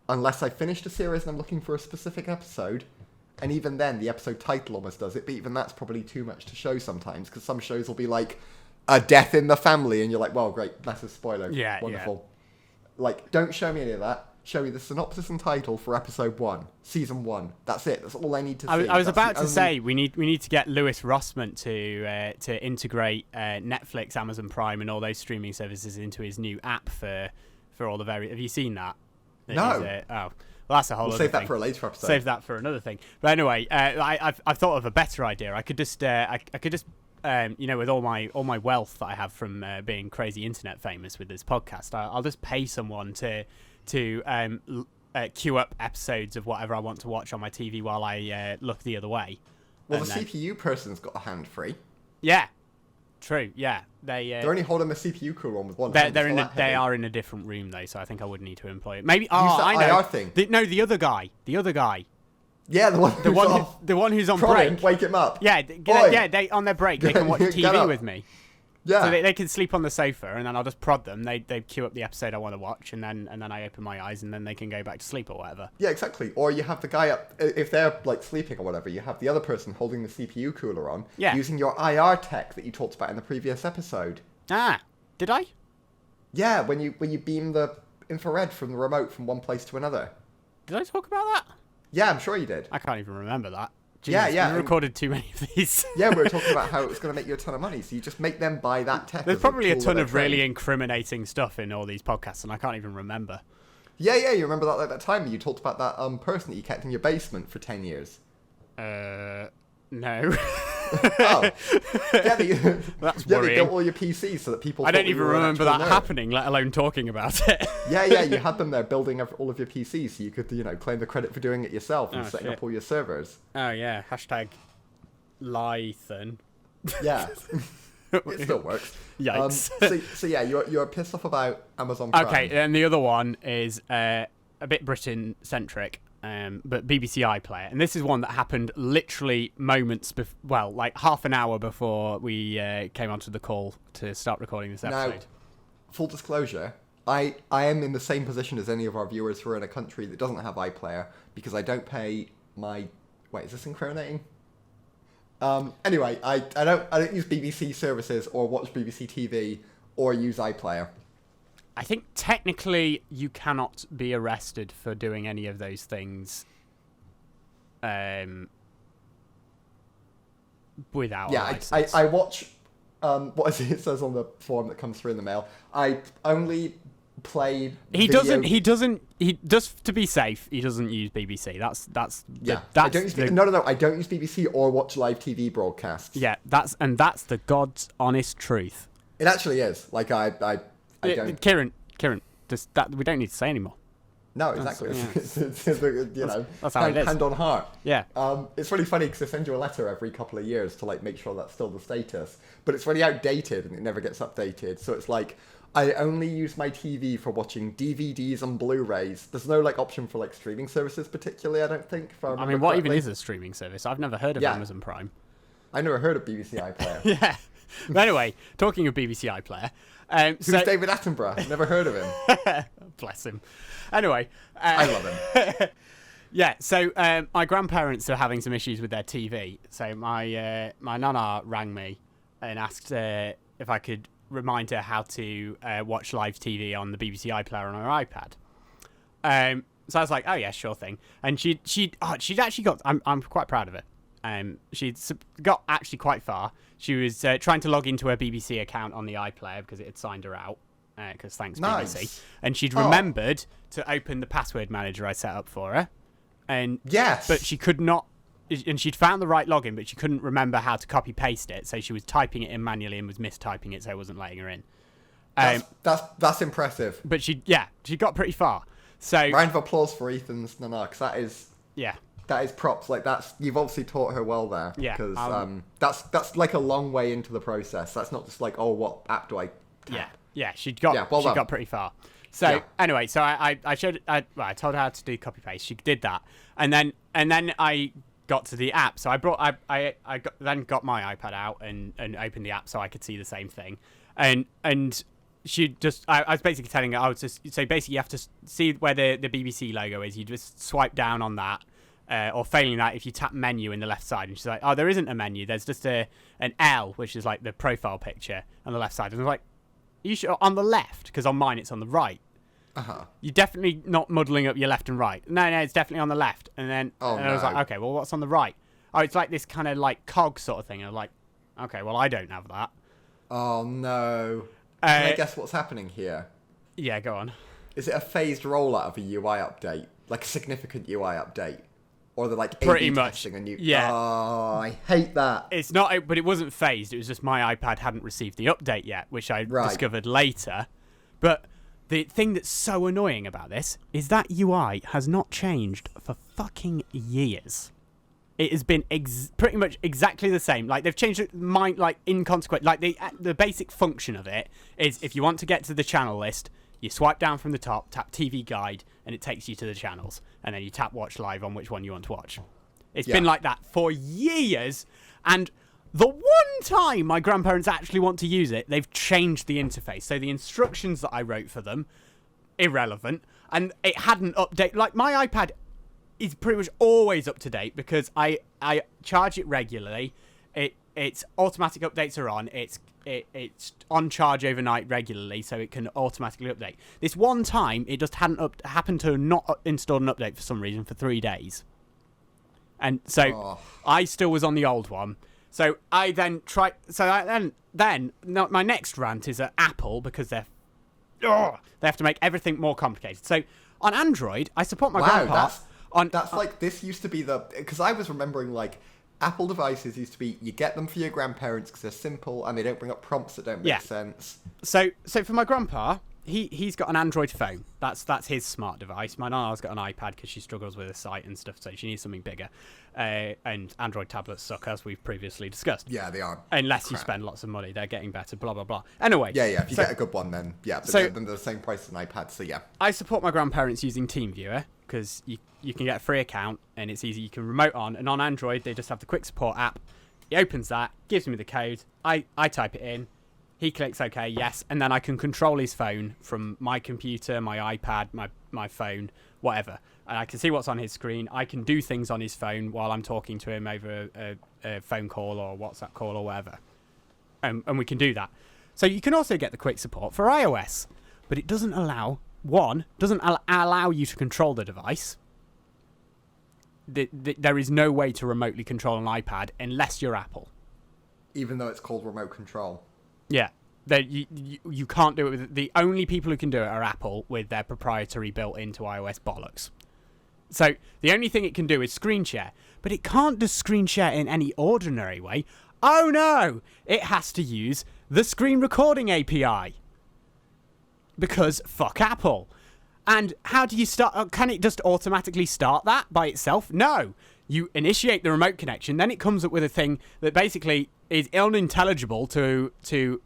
unless I finished a series and I'm looking for a specific episode. And even then, the episode title almost does it, but even that's probably too much to show sometimes, because some shows will be like, a death in the family, and you're like, well, great, massive spoiler. Yeah, wonderful. Yeah. Like, don't show me any of that. Show me the synopsis and title for episode 1, season 1. That's it. That's all I need to see. I was about to say, we need to get Lewis Rossman to integrate Netflix, Amazon Prime, and all those streaming services into his new app for all the various... Have you seen that? No. Well, that's a whole other thing. Save that for a later episode. Save that for another thing. But anyway, I've thought of a better idea. I could just with all my wealth that I have from being crazy internet famous with this podcast, I'll just pay someone to queue up episodes of whatever I want to watch on my TV while I look the other way. Well, the CPU person's got a hand free. Yeah, true. Yeah, they're only holding the CPU cooler on with one hand. They are in a different room though, so I think I would need to employ it. Maybe. I know. IR thing. The other guy. Yeah, the one who's on break. Wake him up. Yeah, they on their break they can watch TV with me. Yeah. So they can sleep on the sofa, and then I'll just prod them. They queue up the episode I want to watch, and then I open my eyes, and then they can go back to sleep or whatever. Yeah, exactly. Or you have the guy up, if they're like sleeping or whatever, you have the other person holding the CPU cooler on, using your IR tech that you talked about in the previous episode. Ah, did I? Yeah, when you beam the infrared from the remote from one place to another. Did I talk about that? Yeah, I'm sure you did. I can't even remember that. Jesus, we recorded too many of these. Yeah, we were talking about how it was going to make you a ton of money, so you just make them buy that tech. There's probably a ton of really incriminating stuff in all these podcasts, and I can't even remember. Yeah, you remember that time you talked about that person that you kept in your basement for 10 years? No. Oh, yeah, That's yeah, worrying. they built all your PCs so that people. I don't even remember that happening, let alone talking about it. Yeah, you had them there building all of your PCs, so you could, claim the credit for doing it yourself and setting up all your servers. Oh yeah, hashtag Lython. Yeah, it still works. Yikes. So yeah, you're pissed off about Amazon Prime. Okay, and the other one is a bit Britain centric. But BBC iPlayer, and this is one that happened literally moments like half an hour before we came onto the call to start recording this episode. Now, full disclosure, I am in the same position as any of our viewers who are in a country that doesn't have iPlayer because I don't pay my... Wait, is this incriminating? Anyway, I don't use BBC services or watch BBC TV or use iPlayer. I think technically you cannot be arrested for doing any of those things without a license. I watch what is it says on the form that comes through in the mail. I only play he just to be safe, he doesn't use BBC. That's I don't use BBC or watch live TV broadcasts. Yeah, that's the God's honest truth. It actually is. Like I don't... Kieran, that we don't need to say anymore. No, exactly. It's that's how it is. Hand on heart. Yeah. It's really funny because they send you a letter every couple of years to make sure that's still the status, but it's really outdated and it never gets updated. So it's like I only use my TV for watching DVDs and Blu-rays. There's no option for streaming services particularly. I don't think. I mean, what even is a streaming service? I've never heard of Amazon Prime. I never heard of BBC iPlayer. Yeah. But anyway, talking of BBC iPlayer. Who's David Attenborough? Never heard of him. Bless him. Anyway. I love him. Yeah, so my grandparents are having some issues with their TV. So my nana rang me and asked if I could remind her how to watch live TV on the BBC iPlayer on her iPad. So I was like, oh yeah, sure thing. And she'd actually got... I'm quite proud of her. She'd got actually quite far. She was trying to log into her BBC account on the iPlayer because it had signed her out. Because thanks BBC. And she'd remembered to open the password manager I set up for her. And yes, but she could not. And she'd found the right login, but she couldn't remember how to copy paste it. So she was typing it in manually and was mistyping it, so I wasn't letting her in. That's impressive. But she got pretty far. So round of applause for Ethan's nana, because that is that is props. You've obviously taught her well there. Yeah, because that's a long way into the process. That's not just what app do I tap? Yeah, she got pretty far. So anyway, so I told her how to do copy paste. She did that, and then I got to the app. So I got my iPad out and opened the app so I could see the same thing, and she just I was basically telling her basically you have to see where the BBC logo is. You just swipe down on that. Or failing that, if you tap menu in the left side, and she's like, "Oh, there isn't a menu. There's just an L, which is the profile picture on the left side." And I was like, "You should on the left, because on mine it's on the right." You're definitely not muddling up your left and right. No, it's definitely on the left. And then I was like, "Okay, well, what's on the right?" Oh, it's this kind of cog sort of thing. And I was like, "Okay, well, I don't have that." Oh no! Can I guess what's happening here? Yeah, go on. Is it a phased rollout of a UI update, a significant UI update? Or they're pretty A/B much testing a new... Yeah. Oh, I hate that. It's not, but it wasn't phased. It was just my iPad hadn't received the update yet, which I discovered later. But the thing that's so annoying about this is that UI has not changed for fucking years. It has been pretty much exactly the same. They've changed it, inconsequent. The basic function of it is if you want to get to the channel list, you swipe down from the top, tap TV Guide, and it takes you to the channels. And then you tap Watch Live on which one you want to watch. It's been like that for years. And the one time my grandparents actually want to use it, they've changed the interface. So the instructions that I wrote for them, irrelevant. And it hadn't updated. My iPad is pretty much always up to date because I charge it regularly. Its automatic updates are on. It's on charge overnight regularly, so it can automatically update. This one time, it just happened to not install an update for some reason for 3 days, and so I still was on the old one. So I then tried. So then my next rant is at Apple because they have to make everything more complicated. So on Android, I support my grandpa. This used to be because I was remembering Apple devices used to be, you get them for your grandparents because they're simple and they don't bring up prompts that don't make sense. So for my grandpa, he's got an Android phone. That's his smart device. My nana's got an iPad because she struggles with her sight and stuff, so she needs something bigger. And Android tablets suck, as we've previously discussed. Yeah, they are. Unless you spend lots of money, they're getting better. Blah blah blah. Anyway. Yeah. If you get a good one, then but then they're the same price as an iPad. So yeah. I support my grandparents using TeamViewer because you can get a free account and it's easy. You can remote on, and on Android they just have the quick support app. He opens that, gives me the code. I type it in. He clicks OK, yes, and then I can control his phone from my computer, my iPad, my phone, whatever. And I can see what's on his screen. I can do things on his phone while I'm talking to him over a phone call or WhatsApp call or whatever. And we can do that. So you can also get the quick support for iOS, but it doesn't allow you to control the device. There is no way to remotely control an iPad unless you're Apple. Even though it's called remote control. Yeah, you can't do it. The only people who can do it are Apple with their proprietary built-into iOS bollocks. So the only thing it can do is screen share, but it can't just screen share in any ordinary way. Oh no! It has to use the screen recording API. Because fuck Apple. And how do you start? Can it just automatically start that by itself? No. You initiate the remote connection, then it comes up with a thing that basically is unintelligible to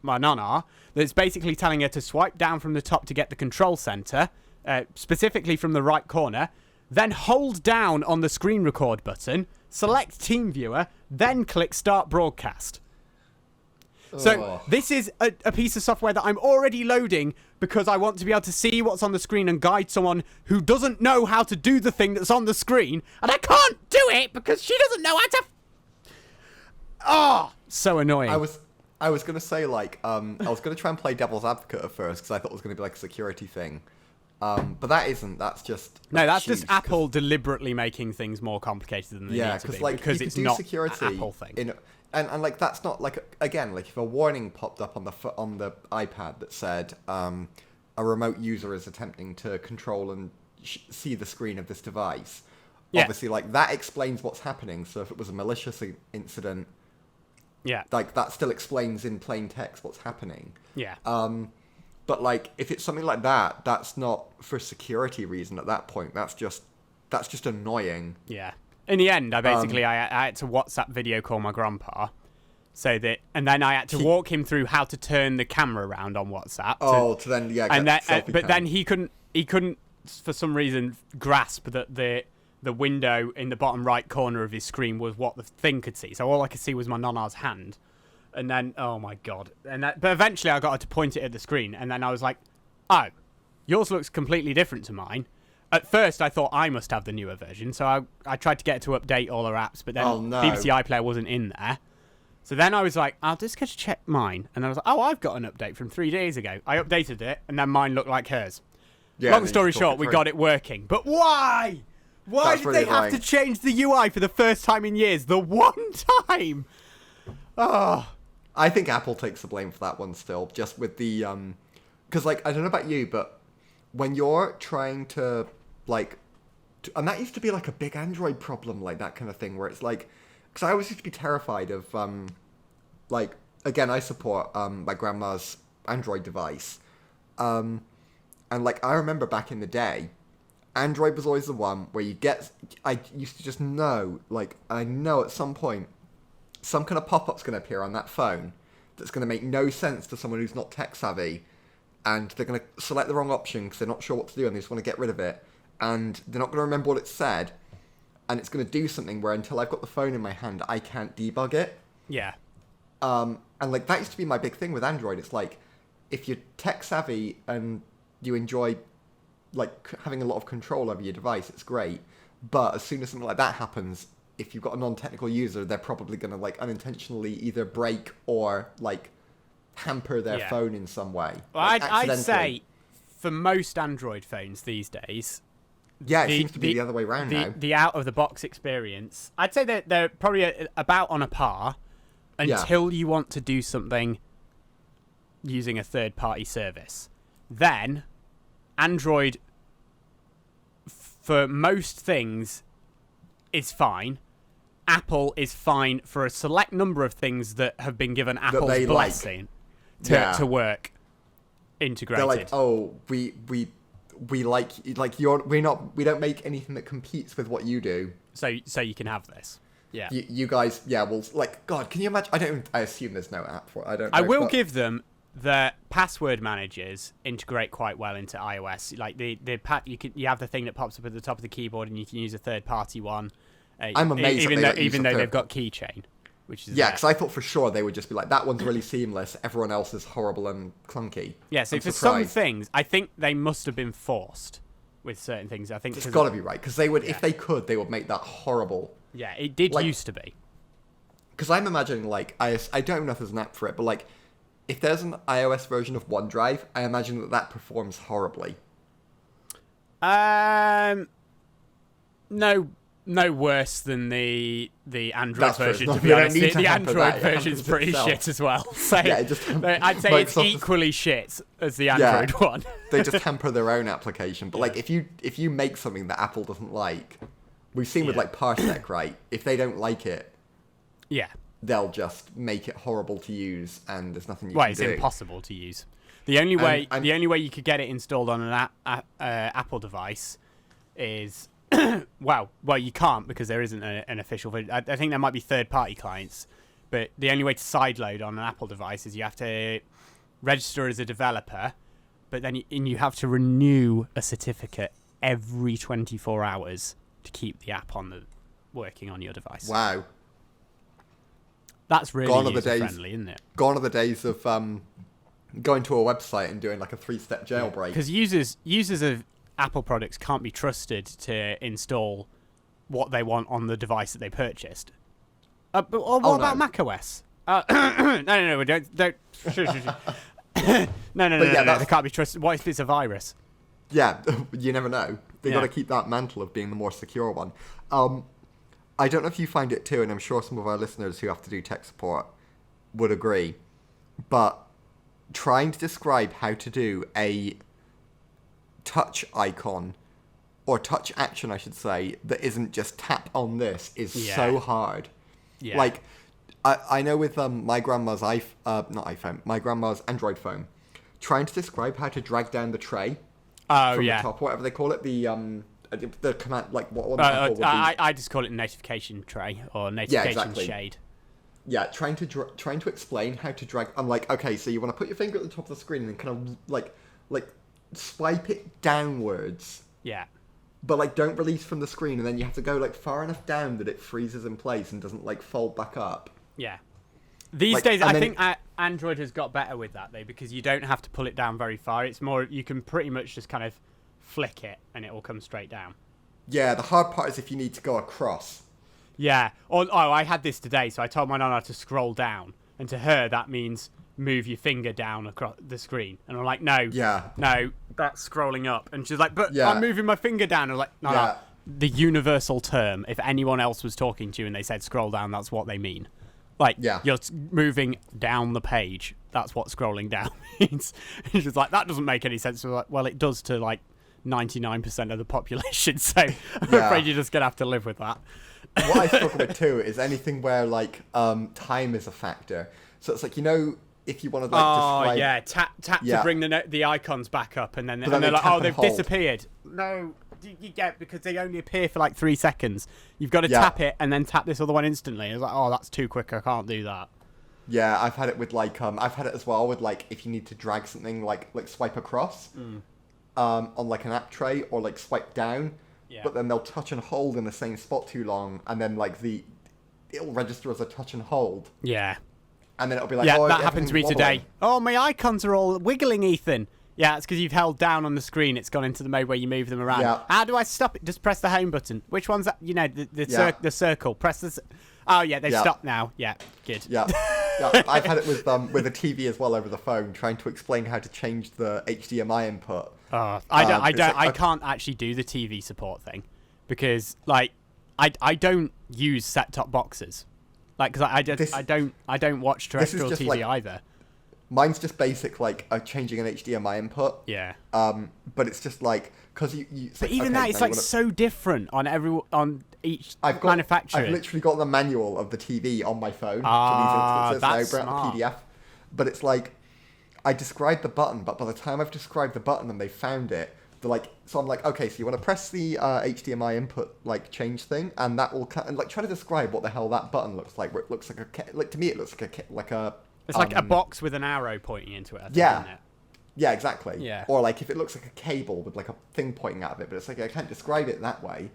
my nana, that's basically telling her to swipe down from the top to get the control center, specifically from the right corner, then hold down on the screen record button, select TeamViewer, then click Start Broadcast. So this is a piece of software that I'm already loading because I want to be able to see what's on the screen and guide someone who doesn't know how to do the thing that's on the screen, and I can't do it because she doesn't know how to... so annoying. I was going to say, like, I was going to try and play devil's advocate at first because I thought it was going to be like a security thing. But that isn't. That's just... No, that's just Apple deliberately making things more complicated than they need to be. Like, because it's not security an Apple thing. And like, that's not, like, again, like, if a warning popped up on the iPad that said a remote user is attempting to control and see the screen of this device, obviously, like, that explains what's happening. So if it was a malicious incident, like, that still explains in plain text what's happening. Yeah. But, like, if it's something like that, that's not for security reason at that point. That's just annoying. Yeah. In the end, I had to WhatsApp video call my grandpa, and then I had to walk him through how to turn the camera around on WhatsApp. But then he couldn't for some reason grasp that the window in the bottom right corner of his screen was what the thing could see. So all I could see was my nana's hand, and then oh my god! But eventually I got her to point it at the screen, and then I was like, oh, yours looks completely different to mine. At first, I thought I must have the newer version, so I tried to get it to update all her apps, but then BBC iPlayer wasn't in there. So then I was like, I'll just get to check mine. And then I was like, oh, I've got an update from 3 days ago. I updated it, and then mine looked like hers. Yeah, long story short, we got it working. But why? Why did they have to change the UI for the first time in years? The one time! Oh. I think Apple takes the blame for that one still, just with the... Because, like, I don't know about you, but when you're trying to... Like, and that used to be like a big Android problem, like that kind of thing, where it's like, because I always used to be terrified of, like, again, I support my grandma's Android device, and like I remember back in the day, Android was always the one where I used to just know, like, I know at some point, some kind of pop-up's going to appear on that phone that's going to make no sense to someone who's not tech savvy, and they're going to select the wrong option because they're not sure what to do and they just want to get rid of it. And they're not going to remember what it said, and it's going to do something where until I've got the phone in my hand, I can't debug it. Yeah. And, like, that used to be my big thing with Android. It's like, if you're tech-savvy and you enjoy, like, having a lot of control over your device, it's great. But as soon as something like that happens, if you've got a non-technical user, they're probably going to, like, unintentionally either break or, like, hamper their phone in some way. Well, like, I'd say, for most Android phones these days... Yeah, it seems to be the other way around now. The out-of-the-box experience, I'd say that they're probably about on a par until you want to do something using a third-party service. Then, Android, for most things, is fine. Apple is fine for a select number of things that have been given Apple's blessing to work integrated. They're like, oh, we don't make anything that competes with what you do. So you can have this. Yeah. You guys, well, like, God, can you imagine? I assume there's no app for it. I don't know. I will give them the password managers integrate quite well into iOS. Like you have the thing that pops up at the top of the keyboard, and you can use a third-party one. I'm amazed even though they've got keychain, which is because I thought for sure they would just be like, that one's really seamless. Everyone else is horrible and clunky. Yeah, so for some things, I think they must have been forced with certain things. I think it's got to be right because they would, if they could, they would make that horrible. Yeah, it did used to be. Because I'm imagining, like, I don't know if there's an app for it, but like, if there's an iOS version of OneDrive, I imagine that performs horribly. No worse than the Android version, to be honest. The Android version is pretty shit as well. So I'd say it's equally shit as the Android one. They just hamper their own application. But like, if you make something that Apple doesn't like, we've seen with like Parsec, right? If they don't like it, they'll just make it horrible to use, and there's nothing you can do. It's impossible to use. The only way you could get it installed on an Apple device is well, you can't because there isn't an official version. I think there might be third-party clients, but the only way to sideload on an Apple device is you have to register as a developer, but then you have to renew a certificate every 24 hours to keep the app working on your device. Wow. That's really user-friendly, isn't it? Gone are the days of going to a website and doing like a 3-step jailbreak. Because users of Apple products can't be trusted to install what they want on the device that they purchased. But what about macOS? No, don't. No, they can't be trusted. What if it's a virus? Yeah, you never know. They've got to keep that mantle of being the more secure one. I don't know if you find it too, and I'm sure some of our listeners who have to do tech support would agree, but trying to describe how to do a touch icon, or touch action, I should say, that isn't just tap on this is so hard. Yeah. Like, I know with my grandma's my grandma's Android phone, trying to describe how to drag down the tray from the top, whatever they call it, the command, like what one would be. I just call it notification tray or notification shade. Yeah, trying to explain how to drag. I'm like, okay, so you want to put your finger at the top of the screen and then kind of like swipe it downwards. Yeah. But like, don't release from the screen, and then you have to go like far enough down that it freezes in place and doesn't like fold back up. Yeah. These days, I think Android has got better with that though, because you don't have to pull it down very far. It's more, you can pretty much just kind of flick it and it will come straight down. Yeah, the hard part is if you need to go across. Yeah. I had this today, so I told my nana to scroll down, and to her that means move your finger down across the screen. And I'm like, no, that's scrolling up. And she's like, but I'm moving my finger down. I'm like, no, the universal term, if anyone else was talking to you and they said scroll down, that's what they mean. Like, you're moving down the page. That's what scrolling down means. And she's like, that doesn't make any sense. So like, well, it does to like 99% of the population. So I'm afraid you're just going to have to live with that. What I struggle with too is anything where like time is a factor. So it's like, if you want to like tap to bring the icons back up, and then they're like, they've disappeared. No, you get, because they only appear for like 3 seconds. You've got to tap it and then tap this other one instantly. It's like, that's too quick. I can't do that. Yeah, I've had it with like I've had it as well with like if you need to drag something like swipe across on like an app tray, or like swipe down, but then they'll touch and hold in the same spot too long, and then like it'll register as a touch and hold. Yeah. And then it'll be like, that happened to me today. Oh, my icons are all wiggling, Ethan. Yeah, it's because you've held down on the screen. It's gone into the mode where you move them around. Yeah. How do I stop it? Just press the home button. Which one's that? The circle. Press the... Oh, yeah, they've stopped now. Yeah, good. Yeah. I've had it with a TV as well over the phone, trying to explain how to change the HDMI input. I can't actually do the TV support thing, because, like, I don't use set-top boxes. Like, because I don't watch terrestrial TV like, either. Mine's just basic, like changing an HDMI input. Yeah. But it's just like, because you. But even that, it's like so different on each manufacturer. I've literally got the manual of the TV on my phone. That's smart. PDF. But it's like, I described the button, but by the time I've described the button and they found it, they're like, so I'm like, okay, so you want to press the HDMI input like change thing, and that will and like try to describe what the hell that button looks like. Where it looks like to me, it looks like a. It's like a box with an arrow pointing into it. Yeah. Isn't it? Yeah, exactly. Yeah. Or like if it looks like a cable with like a thing pointing out of it, but it's like I can't describe it that way.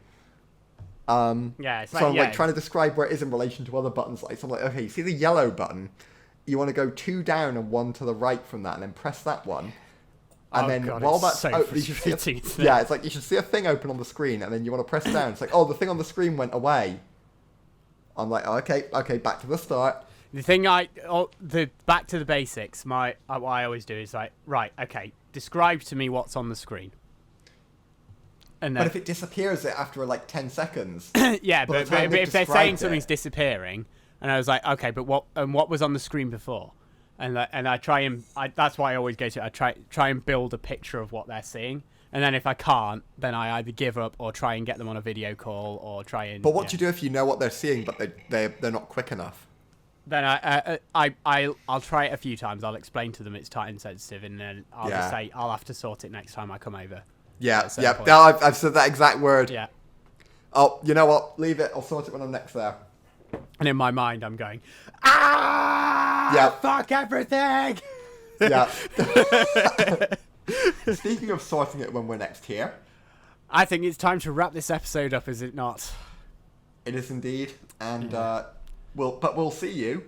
Yeah. So I'm like trying to describe where it is in relation to other buttons. Like, so I'm like, okay, you see the yellow button? You want to go 2 down and 1 to the right from that, and then press that one. And then while that's so open, yeah, it's like you should see a thing open on the screen, and then you want to press down. It's like, oh, the thing on the screen went away. I'm like, okay, back to the start. The thing back to the basics. What I always do is like, right, okay, describe to me what's on the screen. And then, but if it disappears after like 10 seconds, yeah, but if they're saying something's disappearing, and I was like, okay, but what was on the screen before? And I try and that's why I always go to. I try and build a picture of what they're seeing, and then if I can't, then I either give up or try and get them on a video call or try and. But what do you do if you know what they're seeing, but they're not quick enough? Then I'll try it a few times. I'll explain to them it's time sensitive, and then I'll just say I'll have to sort it next time I come over. Yeah. No, I've said that exact word. Yeah. Oh, you know what? Leave it. I'll sort it when I'm next there. And in my mind, I'm going, fuck everything! Yeah. Speaking of sorting it when we're next here. I think it's time to wrap this episode up, is it not? It is indeed. And we'll see you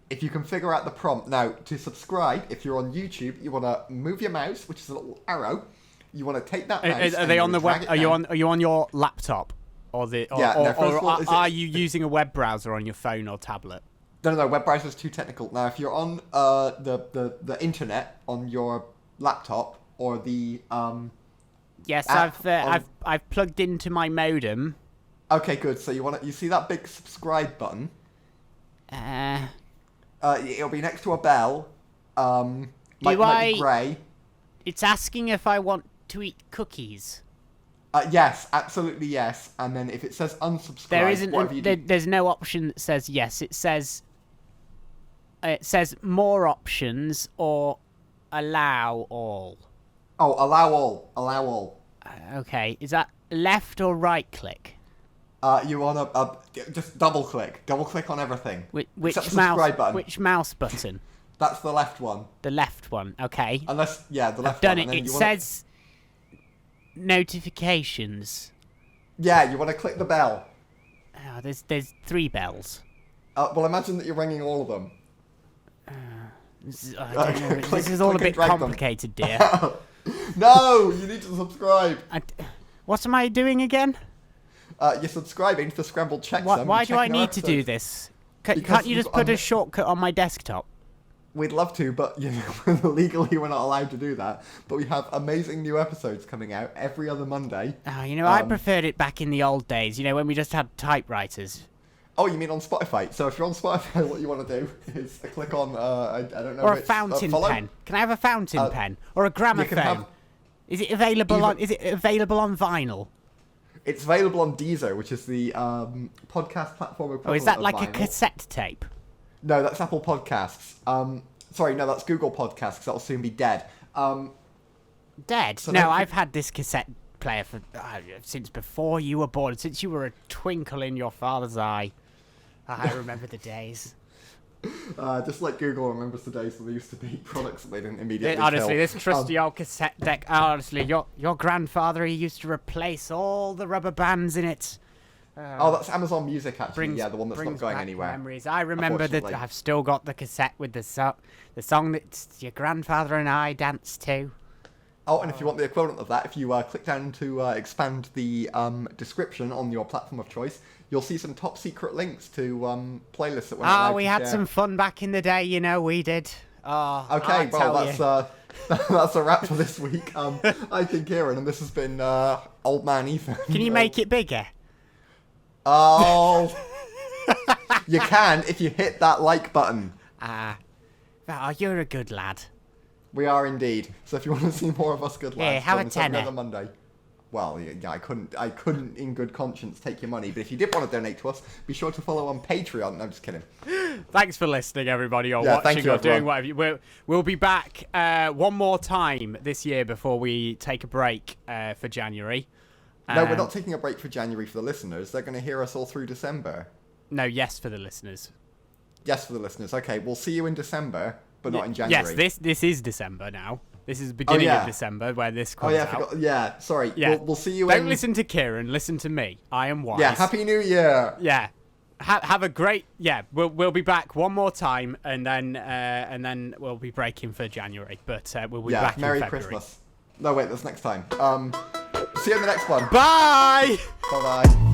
if you can figure out the prompt. Now, to subscribe, if you're on YouTube, you want to move your mouse, which is a little arrow. You want to take that mouse. Are they on the web? Are you on your laptop? Or are you using a web browser on your phone or tablet? No, web browser is too technical. Now, if you're on the internet on your laptop or the yes, I've plugged into my modem. Okay, good. So you see that big subscribe button? It'll be next to a bell. Might be grey. It's asking if I want to eat cookies. Yes, absolutely yes. And then if it says unsubscribe, there's no option that says yes. It says more options or allow all. Oh, allow all. Okay, is that left or right click? You want to just double click on everything. Which mouse button? Which mouse button? That's the left one. The left one. Okay. The left one. I've done it. It says notifications. Yeah, you want to click the bell. Oh, there's 3 bells. Well, imagine that you're ringing all of them. This is all a bit complicated, dear. No, you need to subscribe. What am I doing again? You're subscribing to the Scrambled Checksum. Why do I need to do this? Can't you just put a shortcut on my desktop? We'd love to, but legally we're not allowed to do that. But we have amazing new episodes coming out every other Monday. Oh, I preferred it back in the old days, when we just had typewriters. Oh, you mean on Spotify? So if you're on Spotify, what you want to do is click on, I don't know. Or a fountain pen. Can I have a fountain pen? Or a gramophone? Is it available on vinyl? It's available on Deezer, which is the podcast platform equivalent. Oh, is that like vinyl. A cassette tape? No, that's Apple Podcasts. Sorry, no, that's Google Podcasts, because that'll soon be dead. Dead? So no, I've had this cassette player for since before you were born, since you were a twinkle in your father's eye. I remember the days. Just like Google remembers the days when there used to be products that they didn't immediately honestly, this trusty old cassette deck, honestly, your grandfather, he used to replace all the rubber bands in it. That's Amazon Music, actually. The one that's not going anywhere. Memories. I remember that I've still got the cassette with the song that your grandfather and I danced to. Oh, and if you want the equivalent of that, if you click down to expand the description on your platform of choice, you'll see some top secret links to playlists that we're not allowed to we had some fun back in the day, we did. Okay, well, that's a wrap for this week. I've been Kieran, and this has been Old Man Ethan. Can you make it bigger? Oh, you can if you hit that like button. You're a good lad. We are indeed. So if you want to see more of us good lads, have a join us every tenner. other Monday. well, yeah, I couldn't in good conscience take your money. But if you did want to donate to us, be sure to follow on Patreon. No, I'm just kidding. Thanks for listening, everybody, or watching or doing whatever. We'll be back one more time this year before we take a break for January. No, we're not taking a break for January for the listeners. They're going to hear us all through December. No, yes for the listeners. Yes for the listeners. Okay, we'll see you in December, but not in January. Yes, this is December now. This is the beginning of December where this comes out. Sorry. Yeah. We'll see you Don't listen to Kieran. Listen to me. I am wise. Yeah, Happy New Year. Yeah. Have a great... Yeah, we'll be back one more time, and then we'll be breaking for January. But we'll be back in February. Merry Christmas. No, wait, that's next time. See you in the next one. Bye! Bye-bye.